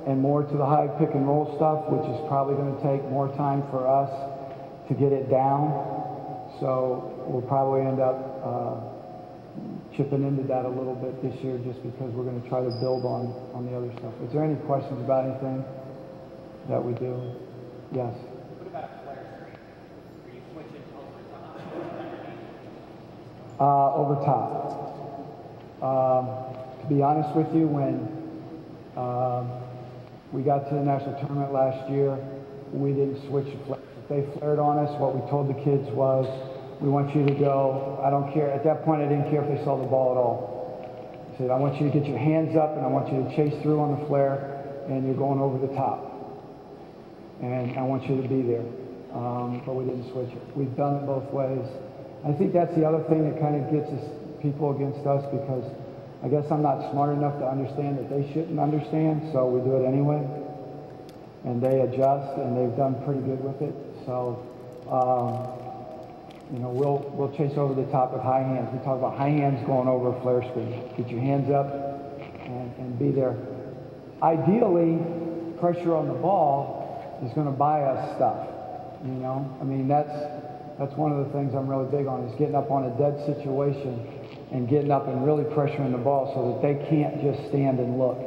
and more to the high pick and roll stuff, which is probably going to take more time for us to get it down. So we'll probably end up chipping into that a little bit this year, just because we're going to try to build on the other stuff. Is there any questions about anything that we do? Yes. What about a flare screen? Are you switching over top? Over top. To be honest with you, when we got to the national tournament last year, we didn't switch the flares. If they flared on us, what we told the kids was, we want you to go. I don't care. At that point, I didn't care if they saw the ball at all. I said, I want you to get your hands up, and I want you to chase through on the flare, and you're going over the top. And I want you to be there. But we didn't switch it. We've done it both ways. I think that's the other thing that kind of gets people against us, because I guess I'm not smart enough to understand that they shouldn't understand, so we do it anyway. And they adjust, and they've done pretty good with it. So, you know, we'll chase over the top with high hands. We talk about high hands going over a flare screen. Get your hands up and be there. Ideally, pressure on the ball is going to buy us stuff. You know, I mean, that's one of the things I'm really big on, is getting up on a dead situation and getting up and really pressuring the ball so that they can't just stand and look.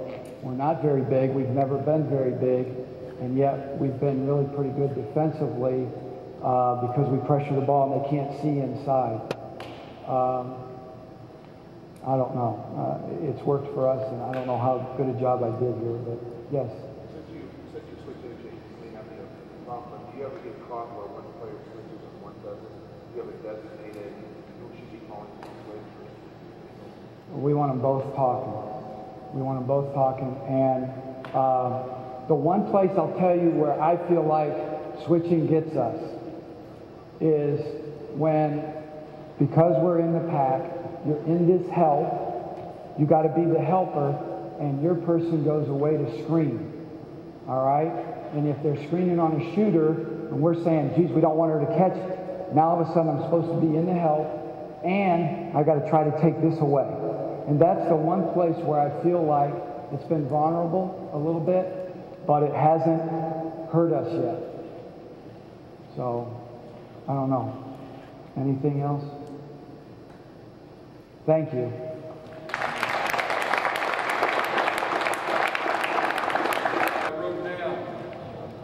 We're not very big. We've never been very big, and yet we've been really pretty good defensively because we pressure the ball and they can't see inside. I don't know. It's worked for us, and I don't know how good a job I did here, but yes. Since you switch interchanges, you may not be a problem, do you ever get caught where one player switches and one doesn't? Do you have a designated who should be calling to switch? We want them both talking. We want them both talking. And the one place I'll tell you where I feel like switching gets us is when, because we're in the pack, you're in this help, you got to be the helper, and your person goes away to screen. All right? And if they're screening on a shooter, and we're saying, geez, we don't want her to catch it, now all of a sudden I'm supposed to be in the help, and I got to try to take this away. And that's the one place where I feel like it's been vulnerable a little bit, but it hasn't hurt us yet. So, I don't know. Anything else? Thank you.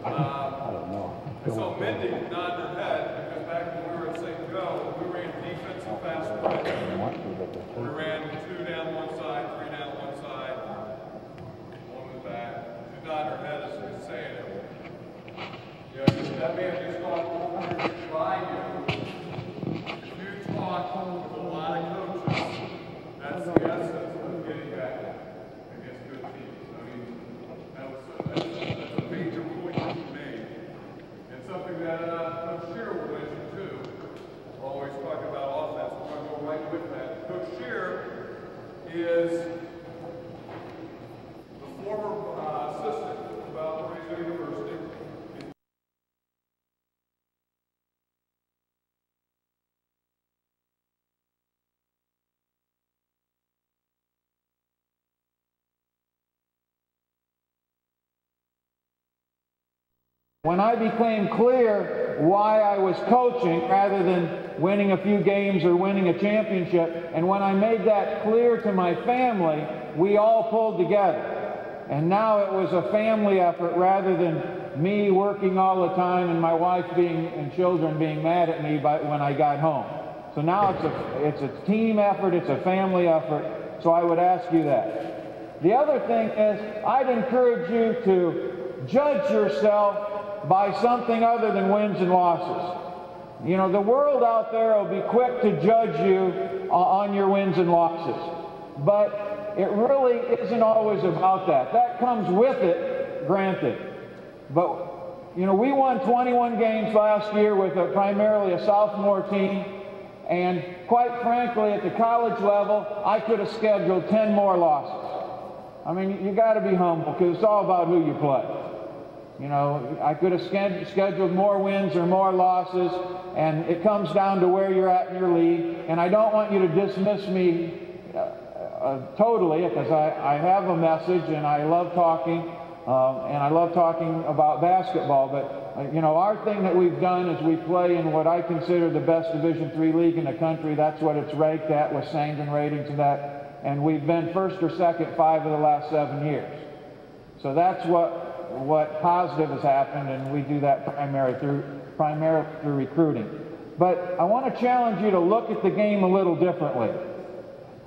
I saw Mindy nod her head because back when we were at St. Joe, we ran defensive fast break. We ran 2 down one side, 3 down one side, 1 in the back. She nodded her head as she was saying it. You know, that man just got 400 by you. If you talk with a lot of coaches, that's the essence of getting back against good teams. I mean, that's a major point that you made. And something that Coach Scherer will mention too, always talking about offense. We're going to go right with that. Coach Scherer is the former assistant of Valparaiso University. When I became clear why I was coaching rather than winning a few games or winning a championship, and when I made that clear to my family, we all pulled together. And now it was a family effort rather than me working all the time and my wife and children being mad at me when I got home. So now it's a team effort, it's a family effort, so I would ask you that. The other thing is, I'd encourage you to judge yourself by something other than wins and losses. You know, the world out there will be quick to judge you on your wins and losses. But it really isn't always about that. That comes with it, granted. But, you know, we won 21 games last year with primarily a sophomore team. And quite frankly, at the college level, I could have scheduled 10 more losses. I mean, you got to be humble because it's all about who you play. You know, I could have scheduled more wins or more losses, and it comes down to where you're at in your league. And I don't want you to dismiss me totally, because I have a message, and I love talking, and I love talking about basketball. But, you know, our thing that we've done is we play in what I consider the best Division III league in the country. That's what it's ranked at with Sangen ratings and that. And we've been first or second 5 of the last 7 years. So that's what positive has happened, and we do that primarily through recruiting. But I want to challenge you to look at the game a little differently.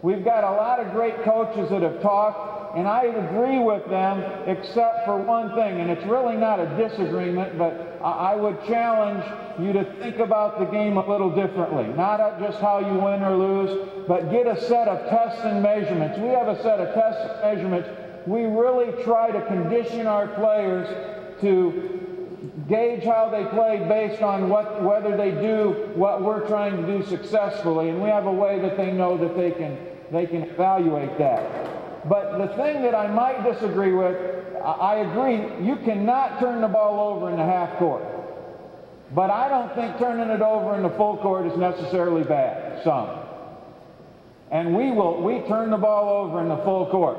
We've got a lot of great coaches that have talked, and I agree with them except for one thing, and it's really not a disagreement, but I would challenge you to think about the game a little differently. Not just how you win or lose, but get a set of tests and measurements. We have a set of tests and measurements. We really try to condition our players to gauge how they play based on whether they do what we're trying to do successfully, and we have a way that they know that they can evaluate that. But the thing that I might disagree with, I agree, you cannot turn the ball over in the half court. But I don't think turning it over in the full court is necessarily bad, some. And we turn the ball over in the full court.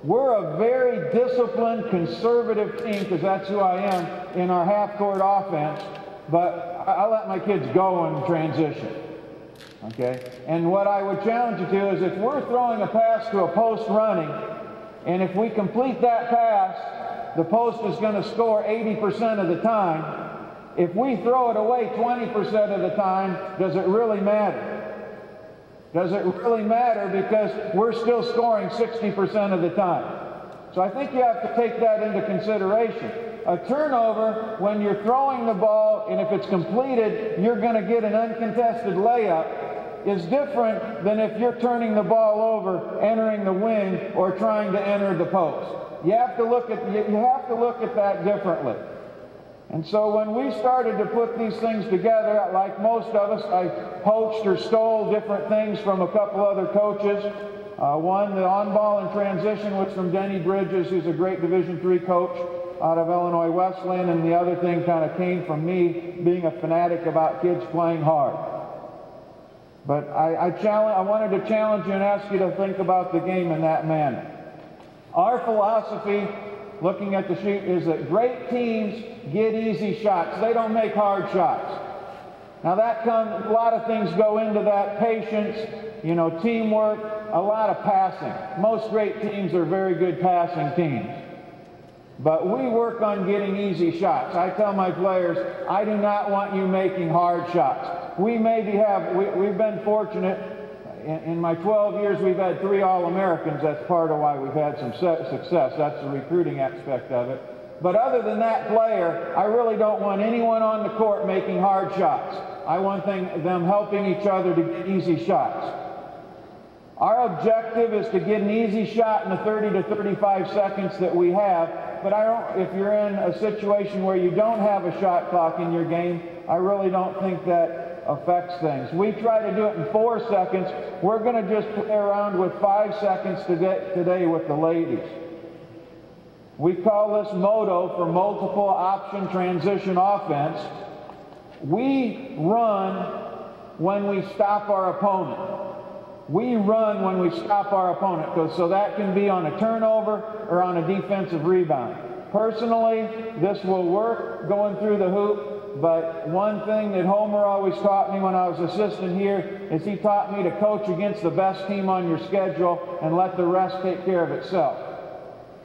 We're a very disciplined, conservative team, because that's who I am, in our half-court offense, but I let my kids go in transition, okay? And what I would challenge you to is if we're throwing a pass to a post running, and if we complete that pass, the post is going to score 80% of the time. If we throw it away 20% of the time, does it really matter? Does it really matter, because we're still scoring 60% of the time? So I think you have to take that into consideration. A turnover, when you're throwing the ball, and if it's completed, you're going to get an uncontested layup. is different than if you're turning the ball over, entering the wing, or trying to enter the post. You have to look at that differently. And so when we started to put these things together, like most of us, I poached or stole different things from a couple other coaches. One, the on-ball and transition, was from Denny Bridges, who's a great Division III coach out of Illinois Wesleyan, and the other thing kind of came from me being a fanatic about kids playing hard. But I wanted to challenge you and ask you to think about the game in that manner. Our philosophy, looking at the sheet, is that great teams get easy shots. They don't make hard shots. Now a lot of things go into that: patience, teamwork, a lot of passing. Most great teams are very good passing teams. But we work on getting easy shots. I tell my players, I do not want you making hard shots. We've been fortunate. In my 12 years, we've had 3 All-Americans. That's part of why we've had some success. That's the recruiting aspect of it. But other than that player, I really don't want anyone on the court making hard shots. I want them helping each other to get easy shots. Our objective is to get an easy shot in the 30 to 35 seconds that we have. But if you're in a situation where you don't have a shot clock in your game, I really don't think that affects things. We try to do it in 4 seconds. We're going to just play around with 5 seconds today with the ladies. We call this MOTO for multiple option transition offense. We run when we stop our opponent. We run when we stop our opponent, so that can be on a turnover or on a defensive rebound. Personally, this will work going through the hoop, but one thing that Homer always taught me when I was assistant here is he taught me to coach against the best team on your schedule and let the rest take care of itself.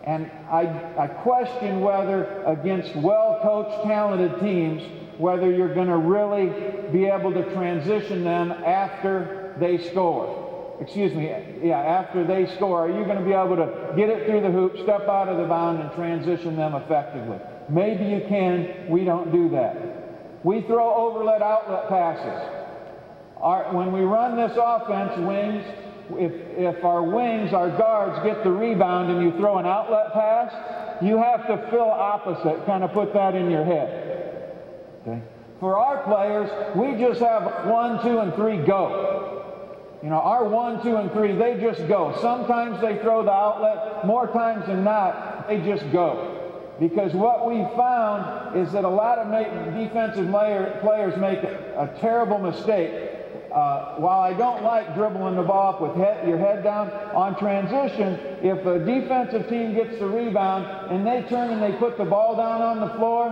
And I question whether against well-coached, talented teams, whether you're going to really be able to transition them after they score. After they score, are you going to be able to get it through the hoop, step out of the bound, and transition them effectively? Maybe you can. We don't do that. We throw overlet outlet passes. When we run this offense, wings, if our wings, our guards, get the rebound and you throw an outlet pass, you have to fill opposite. Kind of put that in your head. Okay? For our players, we just have 1, 2, and 3 go. Our 1, 2, and 3, they just go. Sometimes they throw the outlet. More times than not, they just go. Because what we found is that a lot of defensive players make a terrible mistake. While I don't like dribbling the ball up with your head down, on transition, if a defensive team gets the rebound and they turn and they put the ball down on the floor,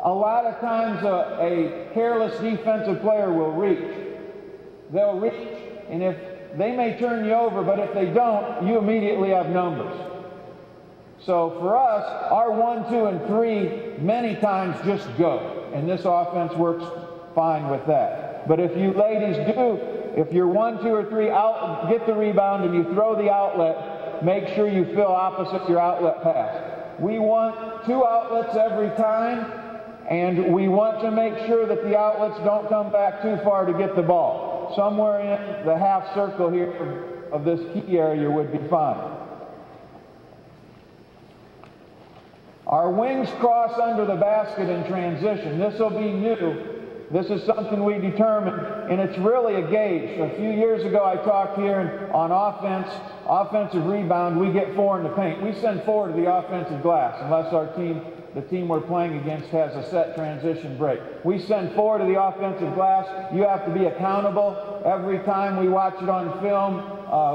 a lot of times a careless defensive player will reach. They'll reach, and if they may turn you over, but if they don't, you immediately have numbers. So for us, our 1, 2, and 3 many times just go, and this offense works fine with that. But if you ladies do, if you're 1, 2, or 3 out, get the rebound and you throw the outlet, make sure you fill opposite your outlet pass. We want 2 outlets every time, and we want to make sure that the outlets don't come back too far to get the ball. Somewhere in the half circle here of this key area would be fine. Our wings cross under the basket in transition. This will be new. This is something we determined, and it's really a gauge. A few years ago, I talked here on offensive rebound, we get 4 in the paint. We send 4 to the offensive glass unless the team we're playing against has a set transition break. We send 4 to the offensive glass. You have to be accountable. Every time we watch it on film,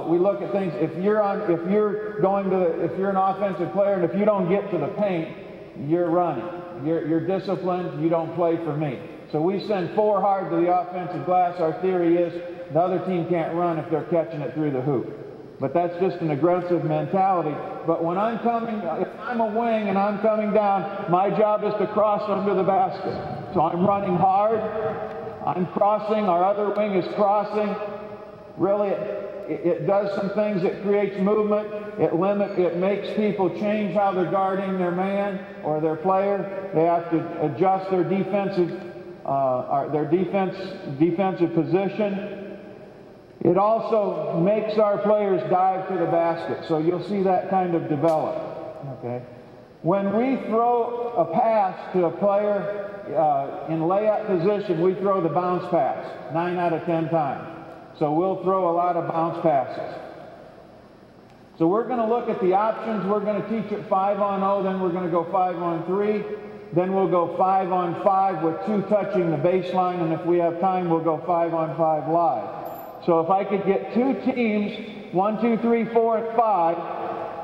we look at things. If you're an offensive player and if you don't get to the paint, you're running. You're disciplined. You don't play for me. So we send 4 hard to the offensive glass. Our theory is the other team can't run if they're catching it through the hoop. But that's just an aggressive mentality. But when if I'm a wing and I'm coming down, my job is to cross under the basket. So I'm running hard. I'm crossing. Our other wing is crossing. Really, it does some things. It creates movement. It makes people change how they're guarding their man or their player. They have to adjust their defensive position. It also makes our players dive to the basket, so you'll see that kind of develop. Okay. When we throw a pass to a player in layup position, we throw the bounce pass 9 out of 10 times. So we'll throw a lot of bounce passes. So we're going to look at the options. We're going to teach it 5-on-0, then we're going to go 5-on-3. Then we'll go 5-on-5 with 2 touching the baseline, and if we have time, we'll go 5-on-5 live. So if I could get 2 teams, 1, 2, 3, 4, and 5,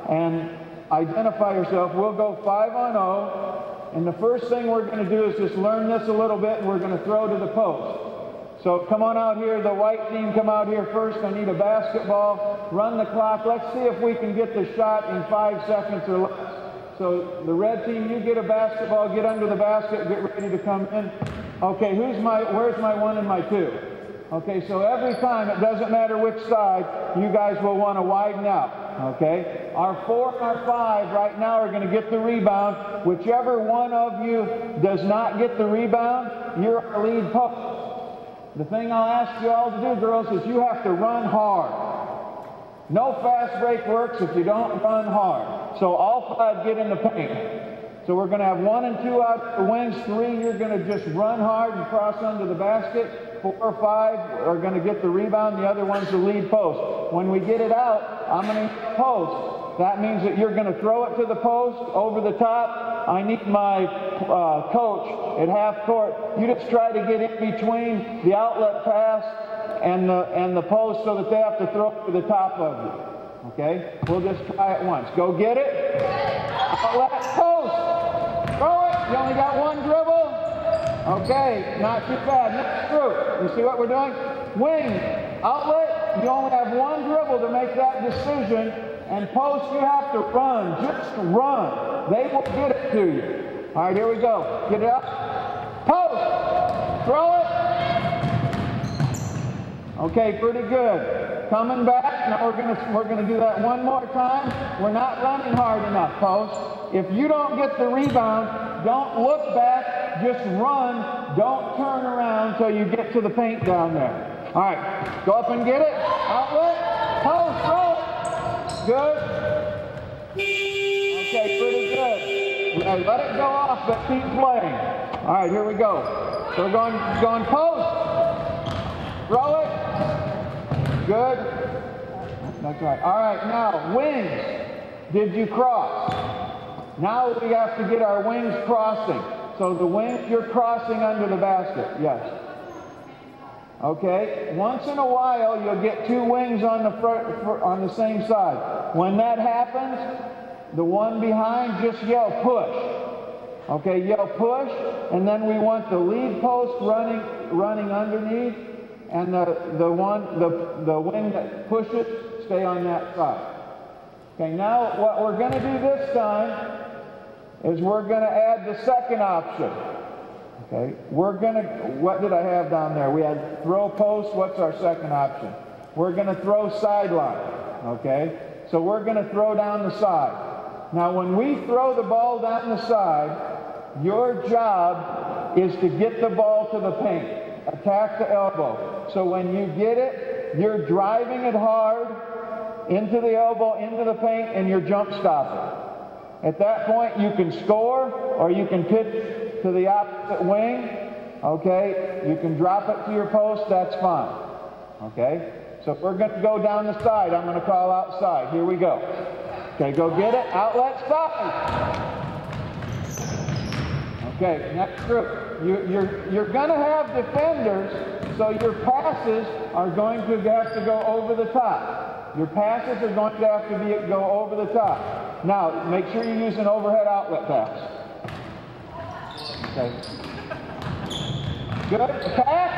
and identify yourself, we'll go 5-on-0, and the first thing we're going to do is just learn this a little bit, and we're going to throw to the post. So come on out here, the white team, come out here first. I need a basketball. Run the clock. Let's see if we can get the shot in 5 seconds or less. So the red team, you get a basketball, get under the basket, get ready to come in. Okay, where's my 1 and my 2? Okay, so every time, it doesn't matter which side, you guys will want to widen out. Okay, our 4 and our 5 right now are going to get the rebound. Whichever one of you does not get the rebound, you're our lead post. The thing I'll ask you all to do, girls, is you have to run hard. No fast break works if you don't run hard. So all 5 get in the paint. So we're going to have 1 and 2 out the wings. 3, you're going to just run hard and cross under the basket. 4 or 5 are going to get the rebound. The other one's the lead post. When we get it out, I'm going to post. That means that you're going to throw it to the post, over the top. I need my coach at half court. You just try to get in between the outlet pass and the post so that they have to throw it to the top of you. Okay? We'll just try it once. Go get it. Outlet post. Throw it. You only got 1 dribble. Okay, not too bad. Next group. You see what we're doing? Wing. Outlet. You only have 1 dribble to make that decision. And post, you have to run. Just run. They will get it to you. All right, here we go. Get it up. Post. Throw it. Okay, pretty good. Coming back. Now we're gonna do that 1 more time. We're not running hard enough, post. If you don't get the rebound, don't look back. Just run. Don't turn around until you get to the paint down there. All right, go up and get it. Outlet. Post. Throw it. Good. Okay, pretty good. Let it go off, but keep playing. All right, here we go. So we're going post. Throw it. Good. That's right. All right, now wings. Did you cross? Now we have to get our wings crossing. So the wings, you're crossing under the basket. Yes. Okay, once in a while you'll get 2 wings on the front, on the same side. When that happens, the one behind, just yell push. Okay, yell push, and then we want the lead post running underneath, and the wing that pushes stay on that side. Okay, now what we're going to do this time is we're going to add the second option. Okay, what did I have down there? We had throw post. What's our second option? We're going to throw sideline. Okay, so we're going to throw down the side. Now when we throw the ball down the side, your job is to get the ball to the paint. Attack the elbow. So when you get it, you're driving it hard into the elbow, into the paint, and you're jump stopping. At that point, you can score, or you can pitch to the opposite wing. Okay, you can drop it to your post. That's fine. Okay, so we're going to go down the side. I'm going to call outside. Here we go. Okay, go get it. Outlet side. Okay, next group. You're going to have defenders, so your passes are going to have to go over the top. Your passes are going to have to go over the top. Now, make sure you use an overhead outlet pass. Okay. Good. Attack.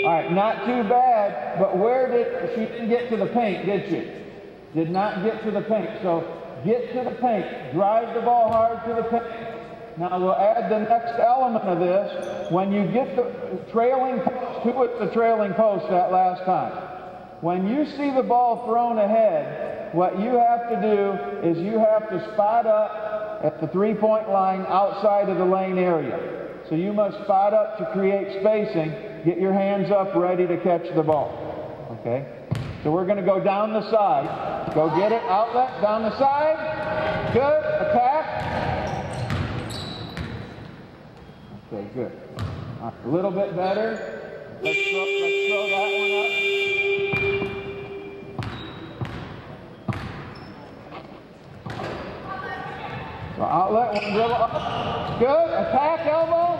All right, not too bad, but she didn't get to the paint, did she? Did not get to the paint. So get to the paint. Drive the ball hard to the paint. Now we'll add the next element of this. When you get the trailing post, who was the trailing post that last time? When you see the ball thrown ahead, what you have to do is you have to spot up at the 3-point line outside of the lane area. So you must spot up to create spacing. Get your hands up ready to catch the ball. Okay? So we're going to go down the side. Go get it, outlet, down the side. Good, attack. Okay, good. A little bit better. Let's throw that one up. So outlet, one dribble up. Good, attack, elbow.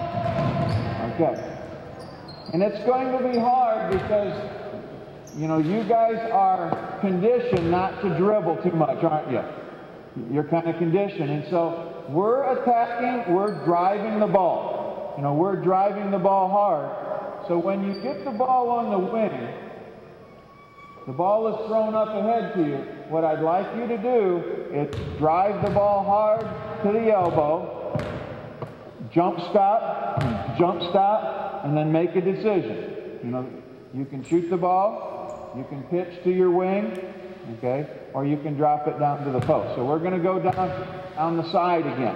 Okay. And it's going to be hard because, you know, you guys are conditioned not to dribble too much, aren't you? You're kind of conditioned. And so we're attacking, we're driving the ball. You know, we're driving the ball hard. So when you get the ball on the wing, the ball is thrown up ahead to you. What I'd like you to do is drive the ball hard to the elbow, jump stop, and then make a decision. You know, you can shoot the ball, you can pitch to your wing, okay, or you can drop it down to the post. So we're going to go down the side again.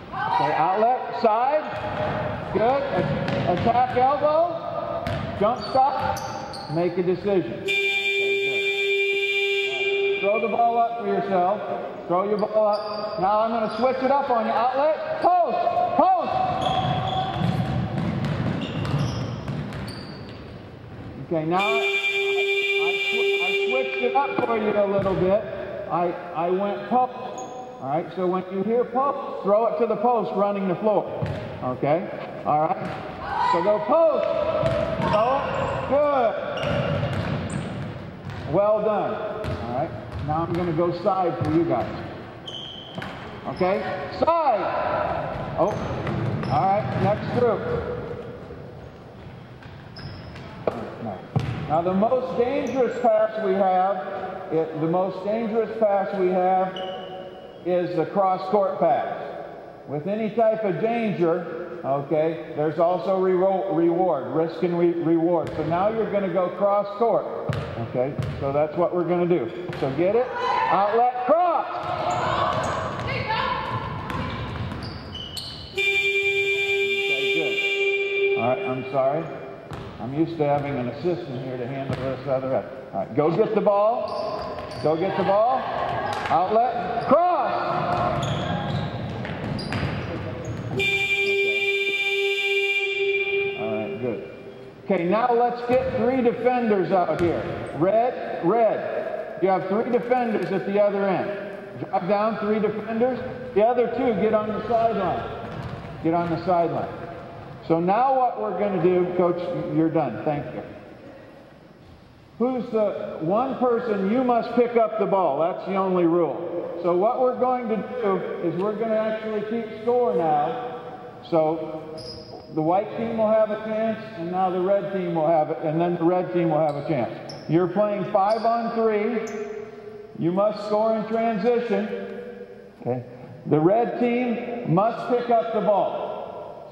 Okay, outlet, side, good, attack elbow, jump stop, make a decision. Throw the ball up for yourself. Throw your ball up. Now I'm going to switch it up on you. Outlet, post, post. Okay, now I switched it up for you a little bit. I went post. All right, so when you hear post, throw it to the post running the floor. Okay, all right. So go post. Throw it. Good. Well done. All right. Now I'm going to go side for you guys. Okay? Side! Oh, all right, next group. Now the most dangerous pass we have, is the cross-court pass. With any type of danger, okay, there's also reward, risk and reward. So now you're going to go cross-court. Okay, so that's what we're going to do. So get it, outlet, cross. Okay, good. All right, I'm sorry. I'm used to having an assistant here to handle this other end. All right, go get the ball. Go get the ball. Outlet, cross. All right, good. Okay, now let's get 3 defenders out here. Red, red. You have 3 defenders at the other end. Drop down 3 defenders. The other 2 get on the sideline. Get on the sideline. So now what we're going to do, Coach, you're done. Thank you. Who's the one person? You must pick up the ball. That's the only rule. So what we're going to do is we're going to actually keep score now. So the white team will have a chance, and now the red team will have it, and then the red team will have a chance. You're playing 5-on-3. You must score in transition. Okay. The red team must pick up the ball.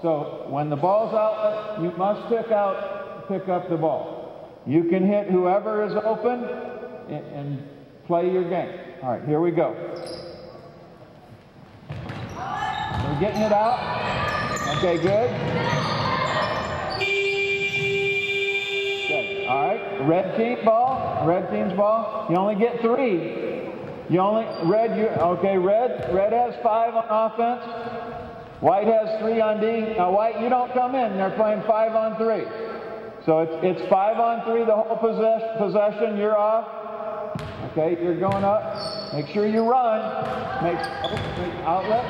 So when the ball's out, you must pick up the ball. You can hit whoever is open and play your game. All right, here we go. We're getting it out. Okay, good. Okay, all right. Red team ball. Red team's ball. You only get 3. Red has 5 on offense. White has 3 on D. Now, white, you don't come in. They're playing 5-on-3. So it's 5-on-3 the whole possession. You're off. Okay, you're going up. Make sure you run. Make outlet.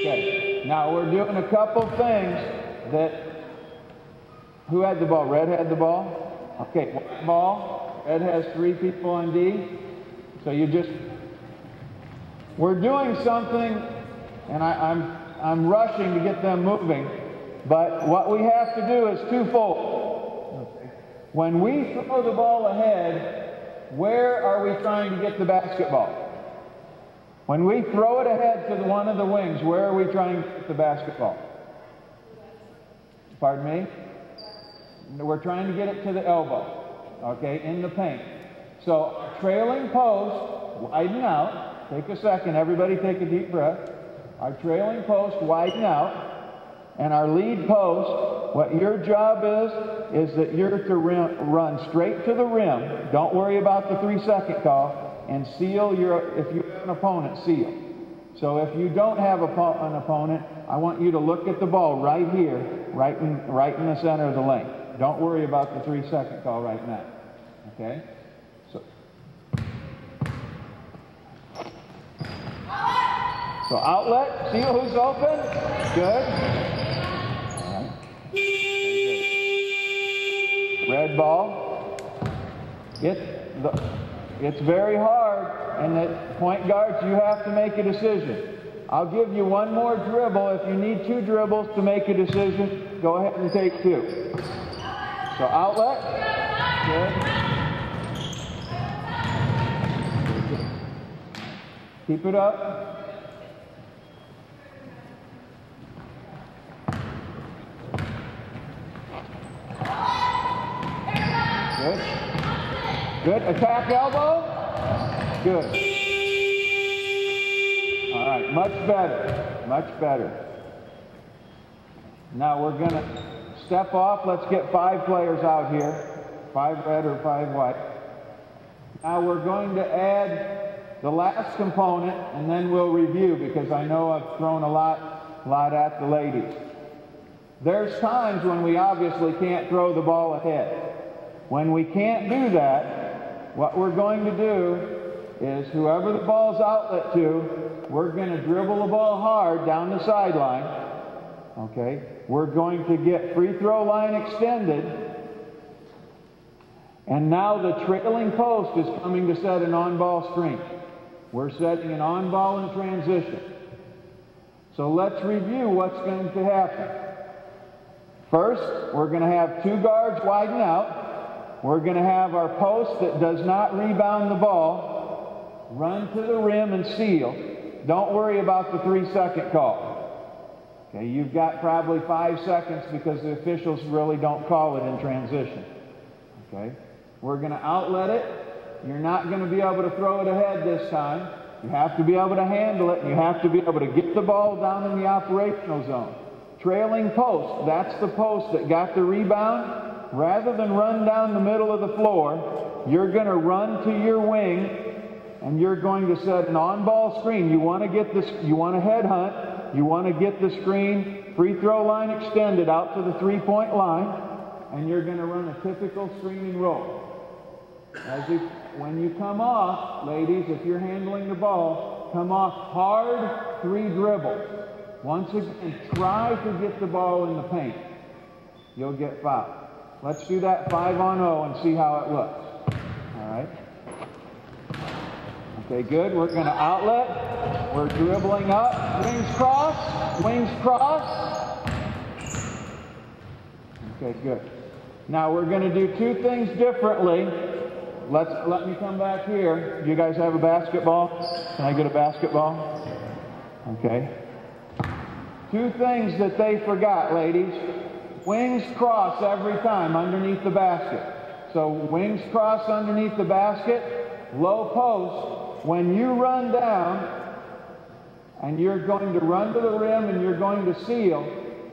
Okay, now we're doing a couple things that... Who had the ball? Red had the ball? Okay, white ball. Red has 3 people on D. So you just... We're doing something, and I'm rushing to get them moving, but what we have to do is twofold. Okay. When we throw the ball ahead, where are we trying to get the basketball? When we throw it ahead to one of the wings, where are we trying to get the basketball? Pardon me? We're trying to get it to the elbow, okay, in the paint. So trailing post, widen out. take a second, everybody take a deep breath. Our trailing post widen out. And our lead post, what your job is that you're to run straight to the rim. Don't worry about the 3-second call. And seal if you have an opponent, seal. So if you don't have an opponent, I want you to look at the ball right here, right in the center of the lane. Don't worry about the 3-second call right now. Okay? So outlet, seal who's open. Good. Red ball. It's very hard, and at point guards you have to make a decision. I'll give you one more dribble. If you need 2 dribbles to make a decision, go ahead and take 2. So outlet. Good. Keep it up. Good. Good. Attack elbow. Good. All right. Much better. Much better. Now we're going to step off. Let's get 5 players out here. 5 red or 5 white. Now we're going to add the last component, and then we'll review, because I know I've thrown a lot at the ladies. There's times when we obviously can't throw the ball ahead. When we can't do that, what we're going to do is whoever the ball's outlet to, we're going to dribble the ball hard down the sideline. Okay? We're going to get free throw line extended. And now the trailing post is coming to set an on-ball screen. We're setting an on-ball in transition. So let's review what's going to happen. First, we're going to have 2 guards widen out. We're going to have our post that does not rebound the ball run to the rim and seal. Don't worry about the 3-second call. Okay, you've got probably 5 seconds because the officials really don't call it in transition. Okay, we're going to outlet it. You're not going to be able to throw it ahead this time. You have to be able to handle it, and you have to be able to get the ball down in the operational zone. Trailing post, that's the post that got the rebound. Rather than run down the middle of the floor, you're going to run to your wing, and you're going to set an on-ball screen. You want to get this, you want to headhunt, you want to get the screen, free throw line extended out to the 3-point line, and you're going to run a typical screen and roll. When you come off, ladies, if you're handling the ball, come off hard 3 dribbles. Once again, try to get the ball in the paint. You'll get fouled. Let's do that 5-on-0 and see how it looks. All right. Okay, good. We're going to outlet. We're dribbling up. Wings cross. Wings cross. Okay, good. Now we're going to do 2 things differently. Let me come back here. You guys have a basketball? Can I get a basketball? Okay. 2 things that they forgot, ladies. Wings cross every time underneath the basket. So wings cross underneath the basket, low post. When you run down and you're going to run to the rim and you're going to seal,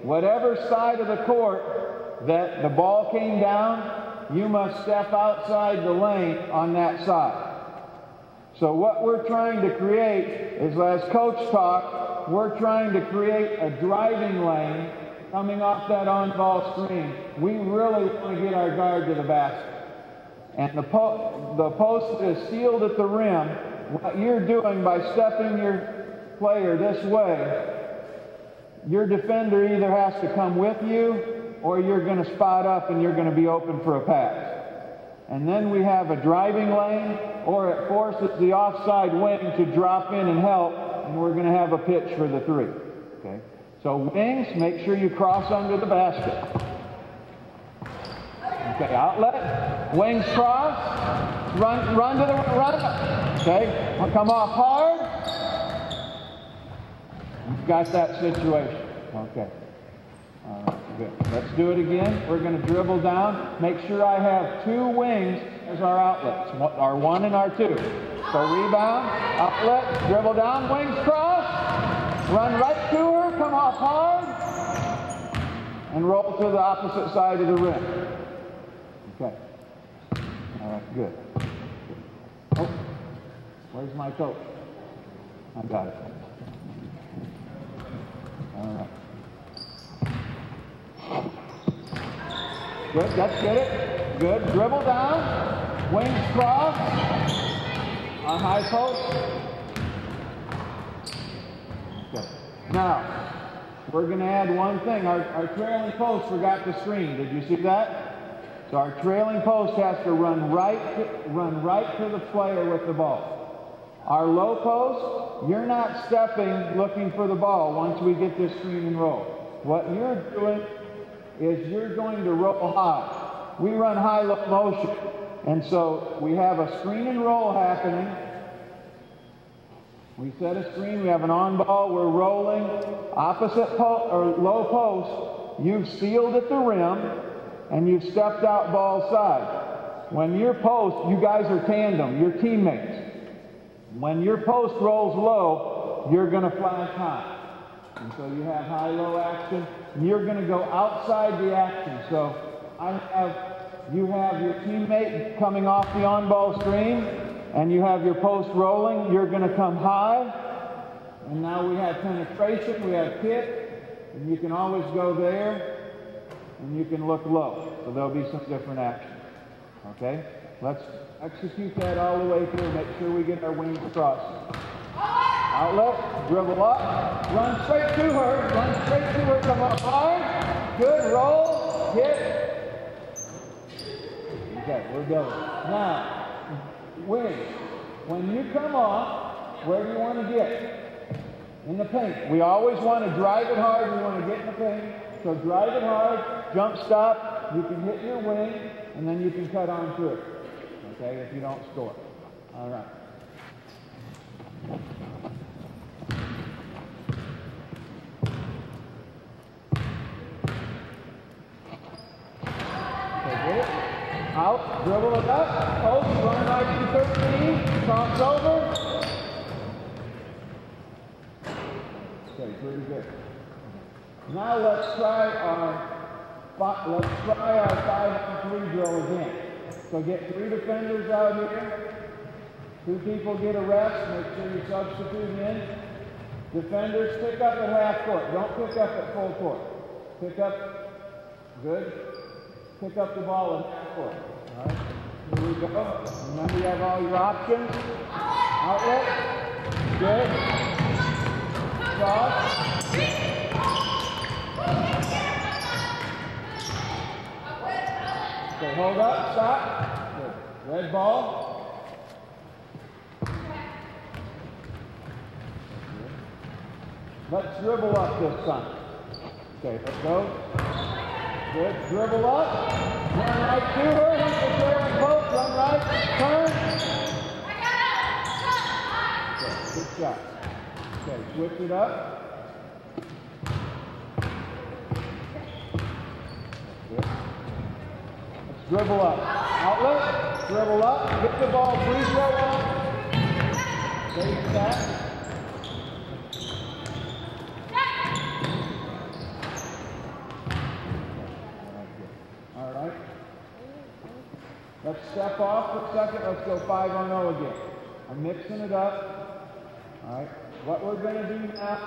whatever side of the court that the ball came down, you must step outside the lane on that side. So what we're trying to create is, as Coach talked, we're trying to create a driving lane coming off that on-ball screen. We really want to get our guard to the basket. And the post is sealed at the rim. What you're doing by stepping your player this way, your defender either has to come with you or you're going to spot up and you're going to be open for a pass. And then we have a driving lane, or it forces the offside wing to drop in and help, and we're going to have a pitch for the 3. Okay? So wings, make sure you cross under the basket. Okay, outlet, wings cross, run to the run. Okay, I'll come off hard. You've got that situation. Okay. All right. Good. Let's do it again. We're going to dribble down. Make sure I have 2 wings as our outlets, our 1 and our 2. So rebound, outlet, dribble down, wings cross, run right to her, come off hard, and roll to the opposite side of the rim. Okay. All right, good. Oh, where's my coach? I got it. All right. Good, let's get it. Good, dribble down, wings cross, on high post. Okay. Now, we're going to add one thing. Our trailing post forgot the screen. Did you see that? So our trailing post has to run right to the player with the ball. Our low post, you're not stepping looking for the ball once we get this screen and roll. What you're doing is you're going to roll high. We run high-low motion. And so we have a screen and roll happening. We set a screen, we have an on ball, we're rolling. Opposite low post, you've sealed at the rim, and you've stepped out ball side. When your post, you guys are tandem, you're teammates. When your post rolls low, you're going to flash high. And so you have high-low action. You're going to go outside the action. So you have your teammate coming off the on-ball screen, and you have your post rolling. You're going to come high. And now we have penetration. We have kick. And you can always go there, and you can look low. So there'll be some different action. Okay? Let's execute that all the way through. Make sure we get our wings crossed. Outlet, dribble up, run straight to her, come up hard, good, roll, hit. Okay, we're going. Now, wings. When you come off, where do you want to get? In the paint. We always want to drive it hard, we want to get in the paint. So drive it hard, jump stop, you can hit your wing, and then you can cut on through. Okay, if you don't score. All right. Out, dribble it up, post, run right to 13, cross over. Okay, pretty good. Now let's try our 5-on-3 drill again. So get 3 defenders out here. 2 people get a rest. Make sure you substitute in. Defenders, pick up at half court. Don't pick up at full court. Pick up, good. Pick up the ball at half court. All right, here we go. Remember you have all your options. Outlet, good. Cross. Okay, hold up, stop. Good. Red ball. Let's dribble up this time. Okay, let's go. Good. Dribble up. Run right to her. Hit the trailing post. Run right. Turn. Okay, good shot. Okay, switch it up. Good. Let's dribble up. Outlet. Dribble up. Get the ball. Free throw on. Take that. Let's step off for a second. Let's go 5-on-0 again. I'm mixing it up. All right. What we're going to do now,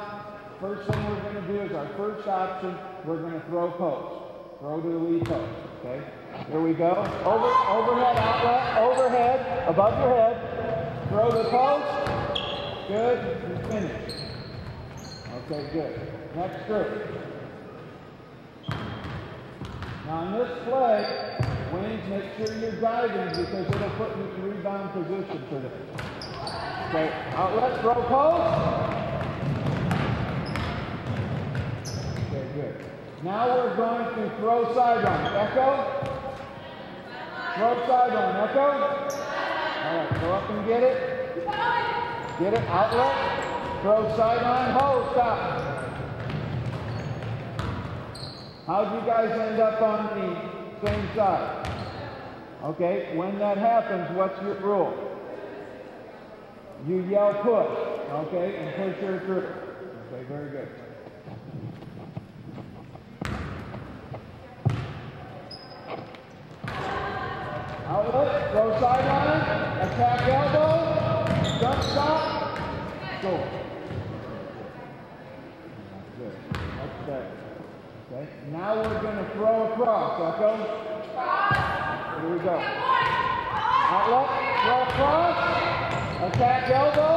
first thing we're going to do is our first option, we're going to throw post. Throw to the lead post. Okay. Here we go. Overhead outlet. Overhead. Above your head. Throw the post. Good. And finish. Okay, good. Next group. Now in this play, wings, make sure you're diving because it'll put you in rebound position for this. Okay, outlet, throw post. Okay, good. Now we're going to throw sideline. Echo. Throw sideline. Echo. All right, go up and get it. Get it. Outlet. Throw sideline. Hold. Stop. How'd you guys end up on the same side? Okay, when that happens, what's your rule? You yell push, okay, and push her through. Okay, very good. Outlet, go sideline, attack elbow, jump stop, score. Good, that's better. Okay, now we're going to throw across, Echo. Here we go. Outlet, throw across, attack elbow.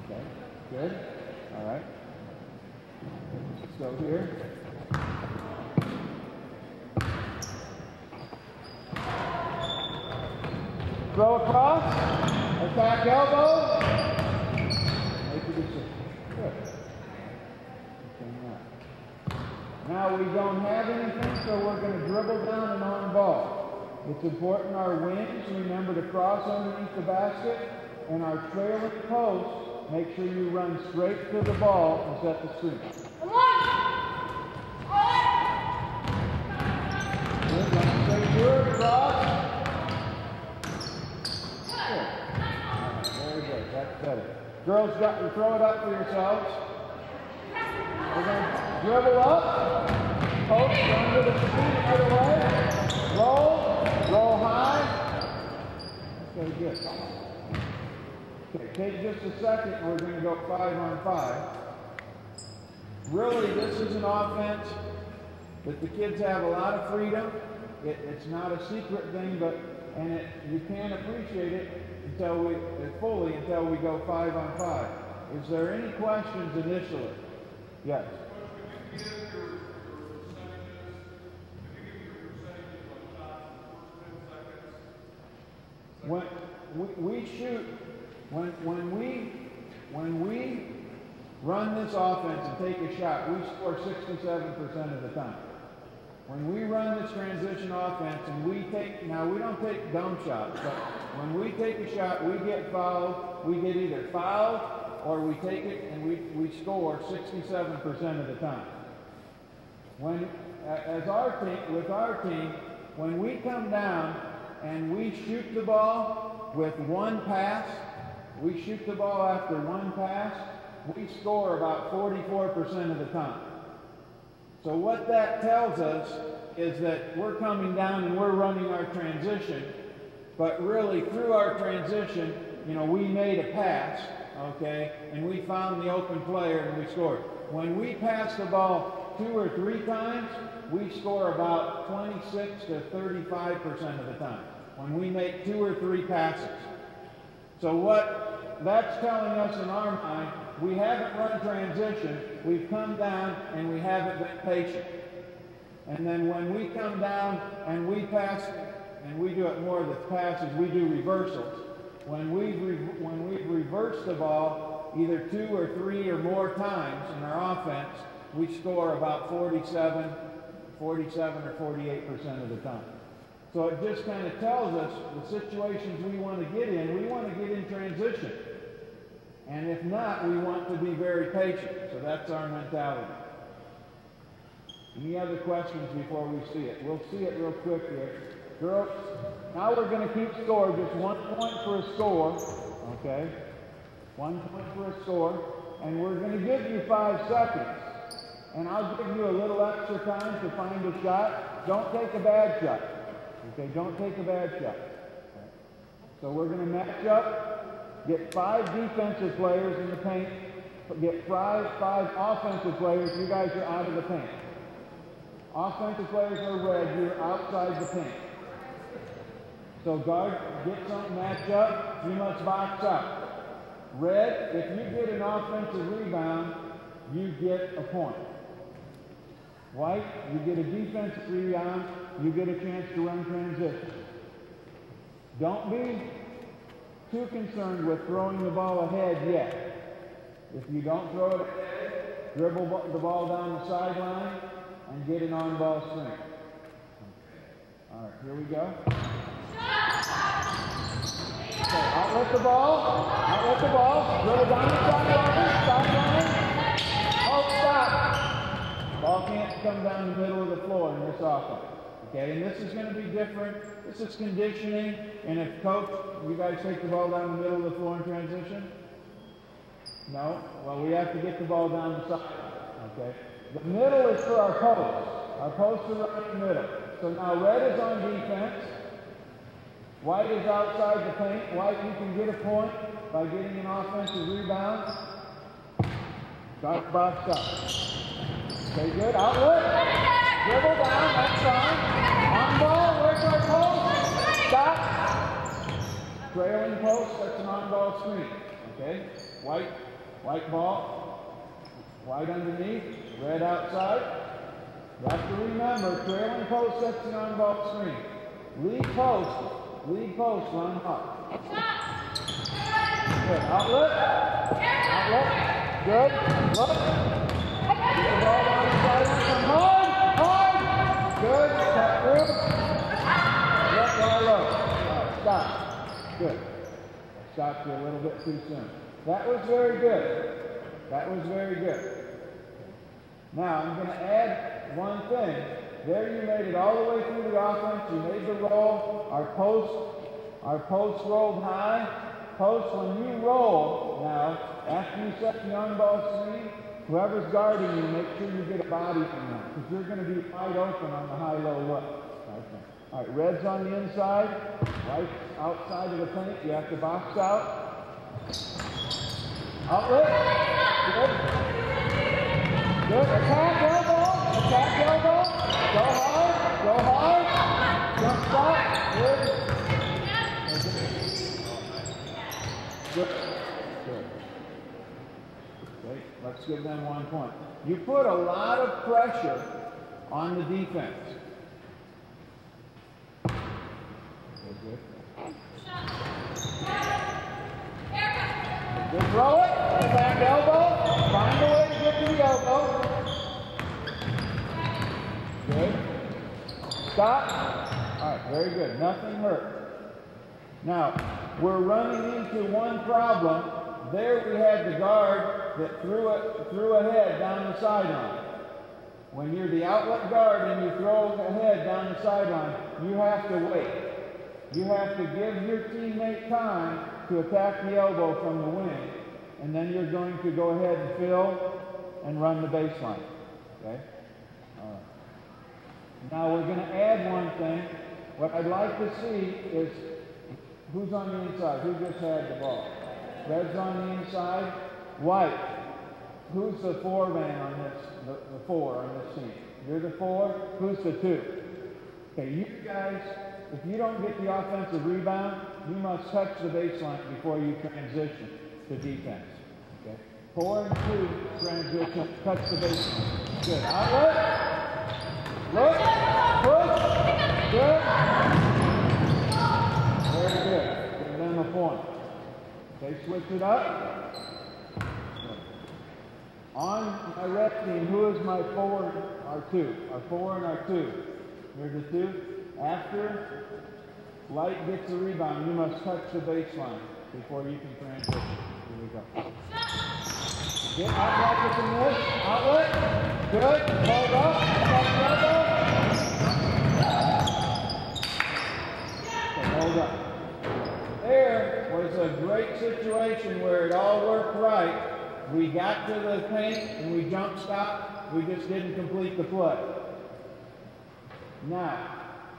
Okay, good. All right. Let's go here. Throw across, attack elbow, make a decision. Good. Okay, now we don't have anything, so we're going to dribble down and on ball. It's important our wings, remember to cross underneath the basket, and our trailing post, make sure you run straight to the ball and set the screen. Come on! Good, run straight to her, cross. Very good, that's better. Girls, throw it up for yourselves. We're going to dribble up, post, run to the feet, other way, roll high. Okay, good. Okay, take just a second, we're going to go 5-on-5. Really, this is an offense that the kids have a lot of freedom. It's not a secret thing, but you can't appreciate it fully until we go 5-on-5. Is there any questions initially? Yes. When we shoot, when we run this offense and take a shot, we score 67% of the time. When we run this transition offense and we don't take dumb shots, but when we take a shot, we get fouled, we get either fouled or we take it and we score 67% of the time. With our team, when we come down and we shoot the ball with one pass, we shoot the ball after one pass, we score about 44% of the time. So what that tells us is that we're coming down and we're running our transition, but really through our transition, we made a pass, okay, and we found the open player and we scored. When we pass the ball 2 or 3 times, we score about 26 to 35% of the time. When we make 2 or 3 passes. So what that's telling us in our mind, we haven't run transition, we've come down and we haven't been patient. And then when we come down and we pass, and we do it more with passes, we do reversals. When we've reversed the ball either 2 or 3 or more times in our offense, we score about 47 or 48% of the time. So it just kind of tells us the situations we want to get in transition. And if not, we want to be very patient. So that's our mentality. Any other questions before we see it? We'll see it real quick here. Girls, now we're going to keep score, just 1 point for a score, okay? 1 point for a score, and we're going to give you 5 seconds. And I'll give you a little extra time to find a shot. Don't take a bad shot, okay? Don't take a bad shot. Okay. So we're going to match up, get 5 defensive players in the paint, get 5 offensive players. You guys are out of the paint. Offensive players are red, you're outside the paint. So guard, get something match up, you must box up. Red, if you get an offensive rebound, you get a point. White, you get a defensive rebound, you get a chance to run transition. Don't be too concerned with throwing the ball ahead yet. If you don't throw it ahead, dribble the ball down the sideline and get an on-ball swing. All right, here we go. Okay, outlet the ball, dribble down the sideline, stop. Ball can't come down the middle of the floor in this offense. Okay, and this is going to be different. This is conditioning. And if coach, you guys take the ball down the middle of the floor in transition? No? Well, we have to get the ball down the side. Okay? The middle is for our posts. Our posts are right in the middle. So now red is on defense. White is outside the paint. White, you can get a point by getting an offensive rebound. Got box up. Okay, good. Outlet. Dribble down. That's fine. On ball. Where's our post? Stop. Trailing post. That's an on-ball screen. Okay. White ball. White underneath. Red outside. You have to remember, trailing post sets an on-ball screen. Lead post, run hard. Good. Outlet. Good. Look. Get the ball down the sideline. Come hard. Good. Cut through. Let go low. All right, stop. Good. I stopped you a little bit too soon. That was very good. Now, I'm going to add one thing. There you made it all the way through the offense. You made the roll. Our post rolled high. Post, when you roll now, after you set the on-ball screen, whoever's guarding you, make sure you get a body from them, because you're going to be wide open on the high-low look. Okay. All right, red's on the inside. White's outside of the paint. You have to box out. Outlet. Good. Good. Attack elbow. Go hard. Jump stop. Good. Okay, let's give them 1 point. You put a lot of pressure on the defense. Good. Good throw it. Back elbow. Find a way to get to the elbow. Good. Stop. All right, very good. Nothing hurt. Now, we're running into one problem. There we had the guard that threw a head down the sideline. When you're the outlet guard and you throw a head down the sideline, you have to wait. You have to give your teammate time to attack the elbow from the wing, and then you're going to go ahead and fill and run the baseline. Okay? All right. Now we're going to add one thing. What I'd like to see is who's on the inside? Who just had the ball? Red's on the inside. White. Who's the 4 man on this? The 4 on this team. You're the 4. Who's the 2? Okay, you guys, if you don't get the offensive rebound, you must touch the baseline before you transition to defense. Okay. 4 and 2 transition. Touch the baseline. Good. Outlet. Look. Push. Good. Very good. Give them a point. Okay, switch it up. On my red team, who is my 4 and our 2? Our 4 and our 2. Here's the 2. After light gets a rebound, you must touch the baseline before you can transition. Here we go. Get outlet with the miss. Outlet. Good. Hold up. Okay, hold up. There was a great situation where it all worked right. We got to the paint and we jump stopped. We just didn't complete the play. Now,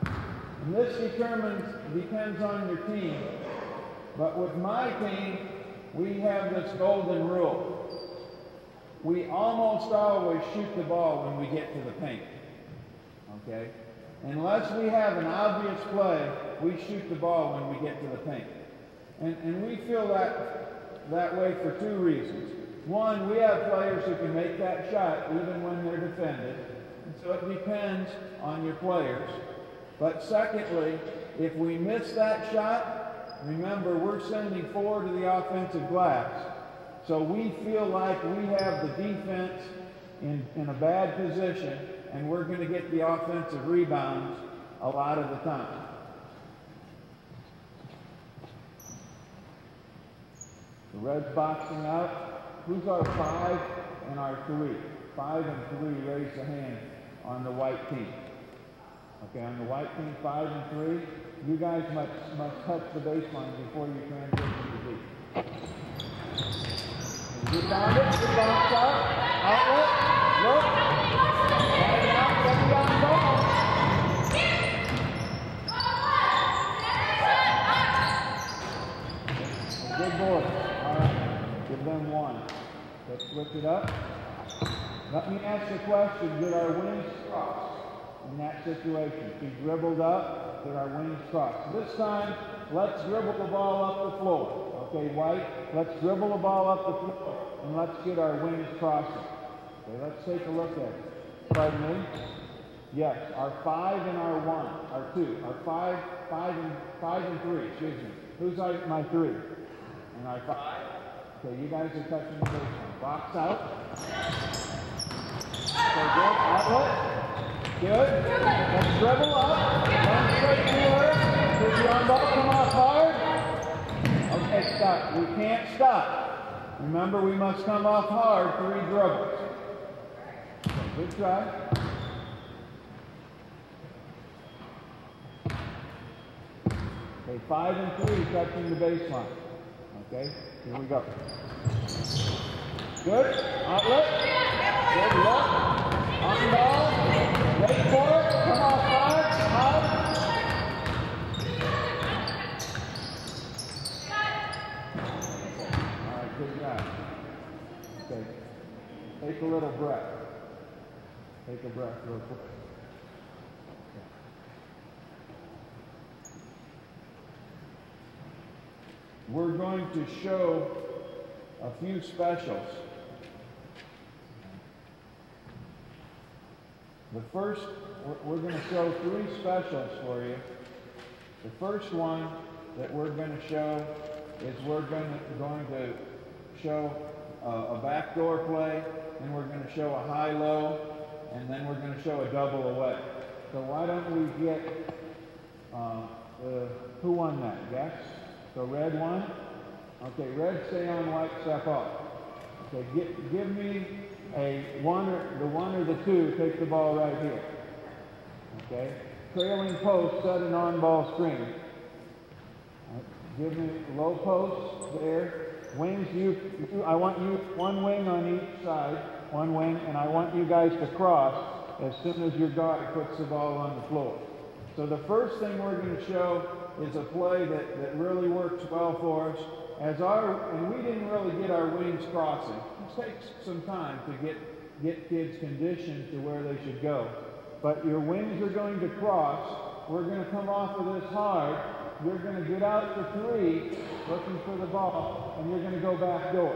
and this depends on your team, but with my team, we have this golden rule. We almost always shoot the ball when we get to the paint. Okay? Unless we have an obvious play, we shoot the ball when we get to the paint. And we feel that way for 2 reasons. One, we have players who can make that shot even when they're defended. And so it depends on your players. But secondly, if we miss that shot, remember we're sending 4 to the offensive glass. So we feel like we have the defense in a bad position, and we're going to get the offensive rebounds a lot of the time. The red's boxing out. Who's our 5 and our 3? 5 and 3, raise the hand on the white team. Okay, on the white team, 5 and 3, you guys must touch the baseline before you transition to D. You found it, you bounce out, outlet, look, right out, second down ball. Good board. All right, give them 1. Let's switch it up. Let me ask you a question. Did our wings cross in that situation? She dribbled up. Did our wings cross? This time, let's dribble the ball up the floor. Okay, White, let's dribble the ball up the floor and let's get our wings crossing. Okay, let's take a look at it. Pardon me? Yes, our 5 and our 1, our 2, our 5 and 3, excuse me. Who's my 3? And our 5? Okay, you guys are touching the baseline. Box out. Okay, good. Outlet. Good. Let's dribble up. Run straight to her. Does the on ball come off hard? Okay, stop. We can't stop. Remember, we must come off hard 3 dribbles. Okay, good try. Okay, 5 and 3 touching the baseline. Okay, here we go. Good. Outlet. Good look. On ball. Wait for it. Come off hard. Out. All right, good job. Okay. Take a little breath. Take a breath real quick. We're going to show a few specials. The first, we're going to show 3 specials for you. The first one that we're going to show is we're going to show a backdoor play, and we're going to show a high-low, and then we're going to show a double away. So why don't we get, who won that? Yes? So red won? Okay, red stay on, white step off. Okay, give me the 1 or the 2, take the ball right here. Okay, trailing post, set an on-ball screen. Right. Give me low post there. Wings, I want you 1 wing on each side, 1 wing, and I want you guys to cross as soon as your guard puts the ball on the floor. So the first thing we're going to show is a play that really works well for us. And we didn't really get our wings crossing. It takes some time to get kids conditioned to where they should go. But your wings are going to cross. We're going to come off of this hard. You're going to get out to 3, looking for the ball, and you're going to go back door.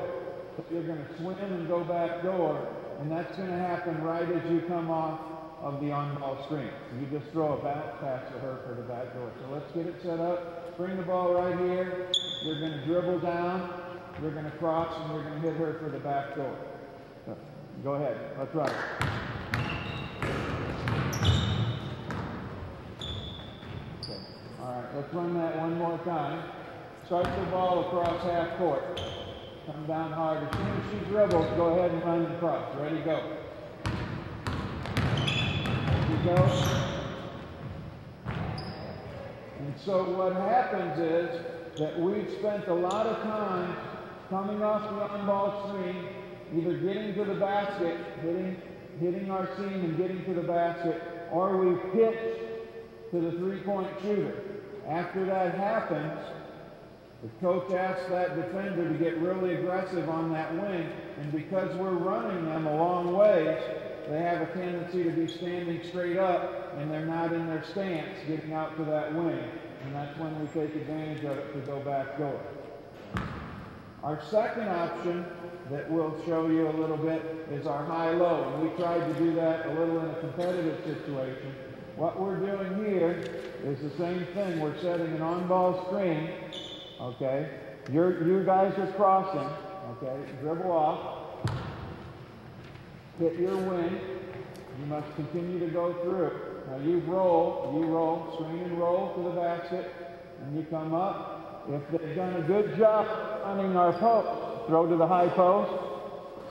So you're going to swim and go back door, and that's going to happen right as you come off of the on-ball screen. You just throw a bounce pass to her for the back door. So let's get it set up. Bring the ball right here. You're going to dribble down. You're going to cross, and you're going to hit her for the back door. So, go ahead. Let's run it. Okay. All right. Let's run that one more time. Start the ball across half court. Come down hard. As soon as she dribbles, go ahead and run across. Ready, go. Go. And so what happens is that we've spent a lot of time coming off the on-ball screen, either getting to the basket, hitting our seam and getting to the basket, or we pitch to the 3-point shooter. After that happens, the coach asks that defender to get really aggressive on that wing, and because we're running them a long ways, they have a tendency to be standing straight up, and they're not in their stance getting out to that wing. And that's when we take advantage of it to go back door. Our second option that we'll show you a little bit is our high-low. And we tried to do that a little in a competitive situation. What we're doing here is the same thing. We're setting an on-ball screen, okay? You guys are crossing, okay? Dribble off. Hit your wing. You must continue to go through. Now you roll, swing and roll to the basket, and you come up. If they've done a good job running our post, throw to the high post,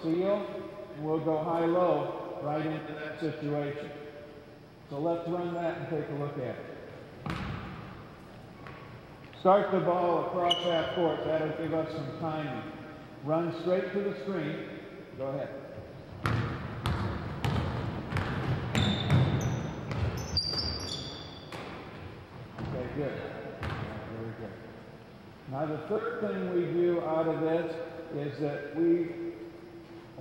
seal, and we'll go high-low right into that situation. So let's run that and take a look at it. Start the ball across half court. That'll give us some timing. Run straight to the screen. Go ahead. Okay, good. Very good. Now the third thing we do out of this is that we,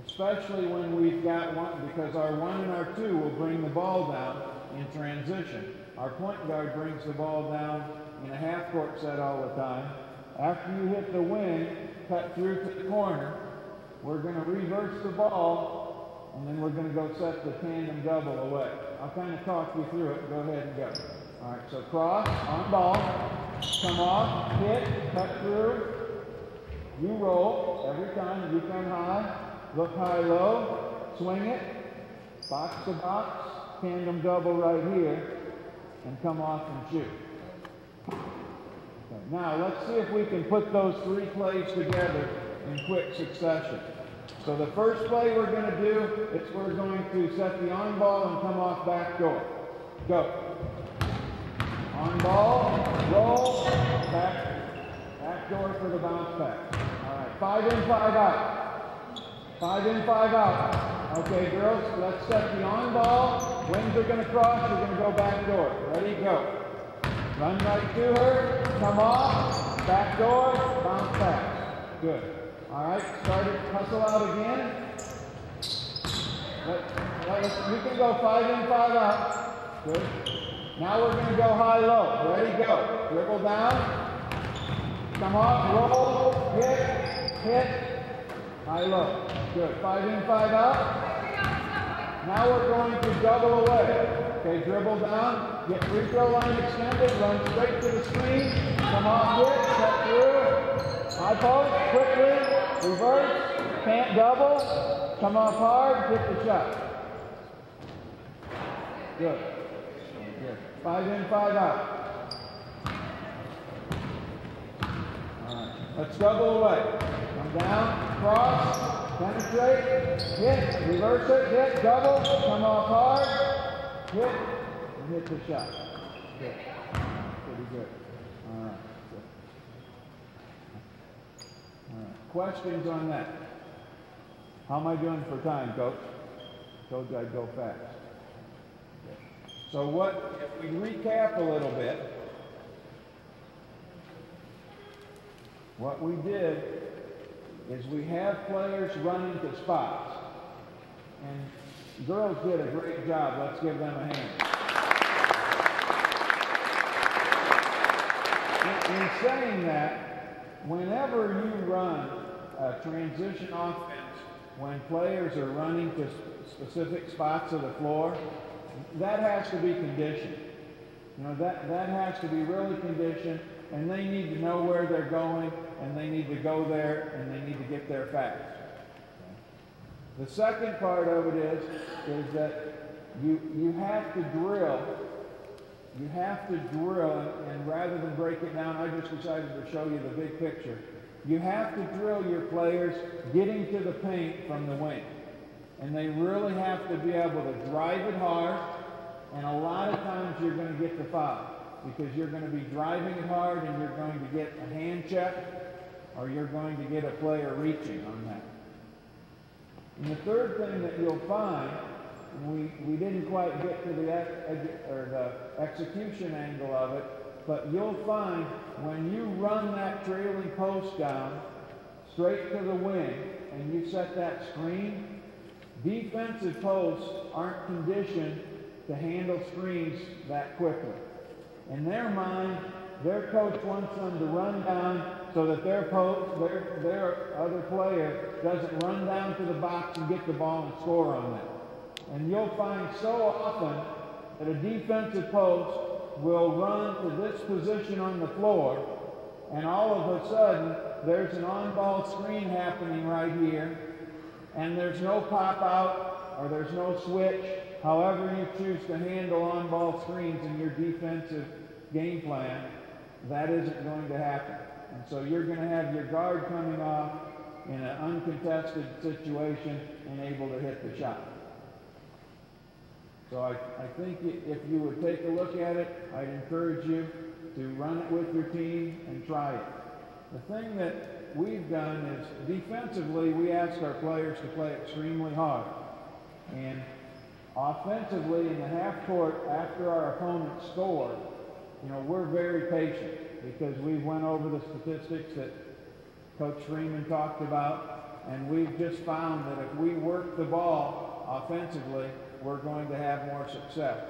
especially when we've got one, because our 1 and our 2 will bring the ball down in transition. Our point guard brings the ball down in a half-court set all the time. After you hit the wing, cut through to the corner, we're going to reverse the ball, and then we're going to go set the tandem double away. I'll kind of talk you through it. Go ahead and go. All right, so cross, on ball, come off, hit, cut through. You roll every time. You come high, look high-low, swing it, box to box, tandem double right here, and come off and shoot. Okay, now let's see if we can put those 3 plays together in quick succession. So the first play we're going to do is we're going to set the on ball and come off back door. Go. On ball, roll, back door for the bounce back. All right, 5 in, 5 out. 5 in, 5 out. Okay, girls, let's set the on ball. Wings are going to cross, we're going to go back door. Ready, go. Run right to her, come off, back door, bounce back. Good. All right, start it, hustle out again. We can go 5 in, 5 out. Good. Now we're going to go high-low. Ready, go. Dribble down, come off, roll, hit, high-low. Good. 5 in, 5 out. Now we're going to double away. Okay, dribble down, get free throw line extended, run straight to the screen, come off hit, cut through, high post, quickly, reverse, can't double, come off hard, hit the shot. Good. Good. 5 in, 5 out. All right, let's double away. Come down, cross, penetrate, hit, reverse it, hit, double, come off hard. Hit, and hit the shot. Good. Pretty good. All right. Good. All right. Questions on that? How am I doing for time, Coach? Told you I'd go fast. Good. So if we recap a little bit, what we did is we have players running to spots. And girls did a great job. Let's give them a hand. In saying that, whenever you run a transition offense, when players are running to specific spots of the floor, that has to be conditioned. You know, that has to be really conditioned, and they need to know where they're going, and they need to go there, and they need to get there fast. The second part of it is that you have to drill. You have to drill, and rather than break it down, I just decided to show you the big picture. You have to drill your players getting to the paint from the wing. And they really have to be able to drive it hard, and a lot of times you're going to get the foul because you're going to be driving it hard and you're going to get a hand check or you're going to get a player reaching on that. And the third thing that you'll find, and we didn't quite get to the execution angle of it, but you'll find when you run that trailing post down straight to the wing and you set that screen, defensive posts aren't conditioned to handle screens that quickly. In their mind, their coach wants them to run down so that their other player doesn't run down to the box and get the ball and score on them. And you'll find so often that a defensive post will run to this position on the floor, and all of a sudden there's an on-ball screen happening right here, and there's no pop-out or there's no switch. However you choose to handle on-ball screens in your defensive game plan, that isn't going to happen. And so you're going to have your guard coming off, in an uncontested situation and able to hit the shot. So I think if you would take a look at it, I'd encourage you to run it with your team and try it. The thing that we've done is defensively, we ask our players to play extremely hard. And offensively, in the half court, after our opponents score, you know, we're very patient because we went over the statistics that Coach Freeman talked about, and we've just found that if we work the ball offensively, we're going to have more success.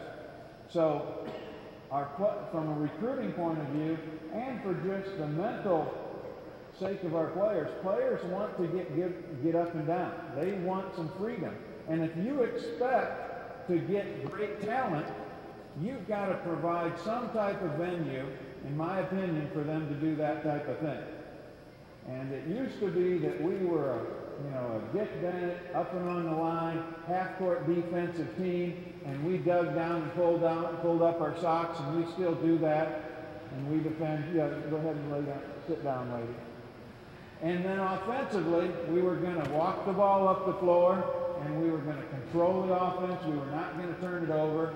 So from a recruiting point of view, and for just the mental sake of our players want to get up and down. They want some freedom. And if you expect to get great talent, you've got to provide some type of venue, in my opinion, for them to do that type of thing. And it used to be that we were a Dick Bennett, up and on the line, half-court defensive team, and we dug down and pulled up our socks, and we still do that, and we defend. Yeah, go ahead and lay down, sit down, lady. And then offensively, we were going to walk the ball up the floor, and we were going to control the offense. We were not going to turn it over.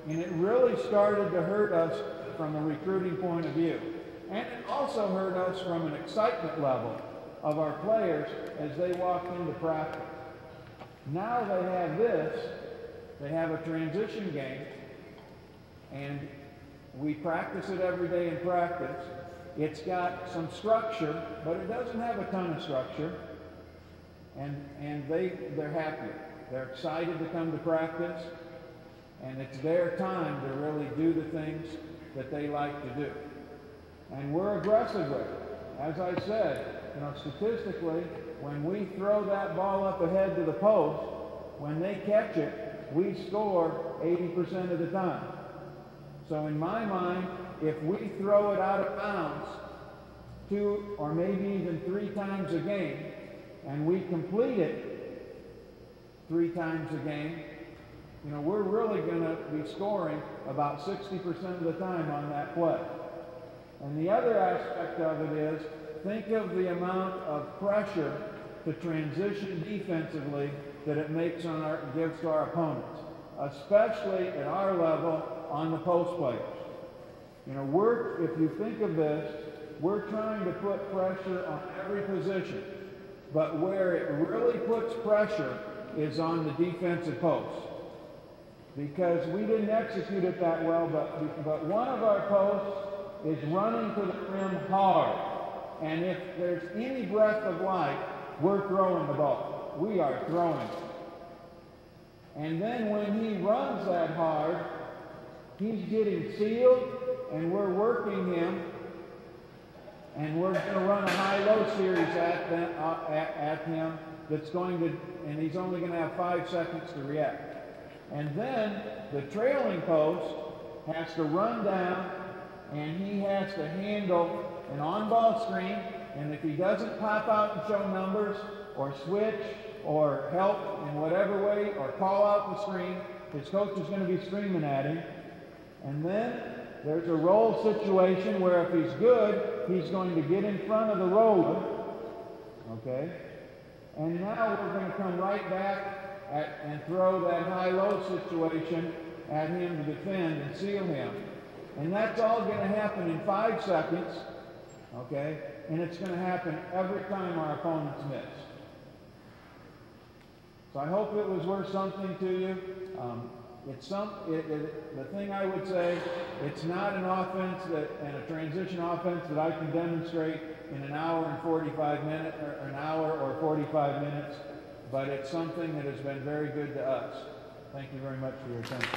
And it really started to hurt us from a recruiting point of view. And it also hurt us from an excitement level of our players as they walked into practice. Now they have this. They have a transition game, and we practice it every day in practice. It's got some structure, but it doesn't have a ton of structure. And they're happy. They're excited to come to practice, and it's their time to really do the things that they like to do. And we're aggressive with it. As I said, statistically, when we throw that ball up ahead to the post, when they catch it, we score 80% of the time. So in my mind, if we throw it out of bounds 2 or maybe even 3 times a game, and we complete it 3 times a game, we're really going to be scoring about 60% of the time on that play. And the other aspect of it is, think of the amount of pressure to transition defensively that it gives to our opponents, especially at our level on the post players. If you think of this, we're trying to put pressure on every position, but where it really puts pressure is on the defensive post. Because we didn't execute it that well, but one of our posts is running to the rim hard. And if there's any breath of life, we're throwing the ball. We are throwing it. And then when he runs that hard, he's getting sealed, and we're working him, and we're going to run a high-low series at him that's going to, and he's only going to have 5 seconds to react. And then the trailing post has to run down, and he has to handle an on-ball screen, and if he doesn't pop out and show numbers, or switch, or help in whatever way, or call out the screen, his coach is going to be screaming at him. And then there's a roll situation where if he's good, he's going to get in front of the roller, okay? And now we're going to come right back and throw that high-low situation at him to defend and seal him. And that's all going to happen in 5 seconds, okay? And it's going to happen every time our opponents miss. So I hope it was worth something to you. The thing I would say, it's not an offense and a transition offense that I can demonstrate in an hour and 45 minutes, or an hour or 45 minutes, but it's something that has been very good to us. Thank you very much for your attention.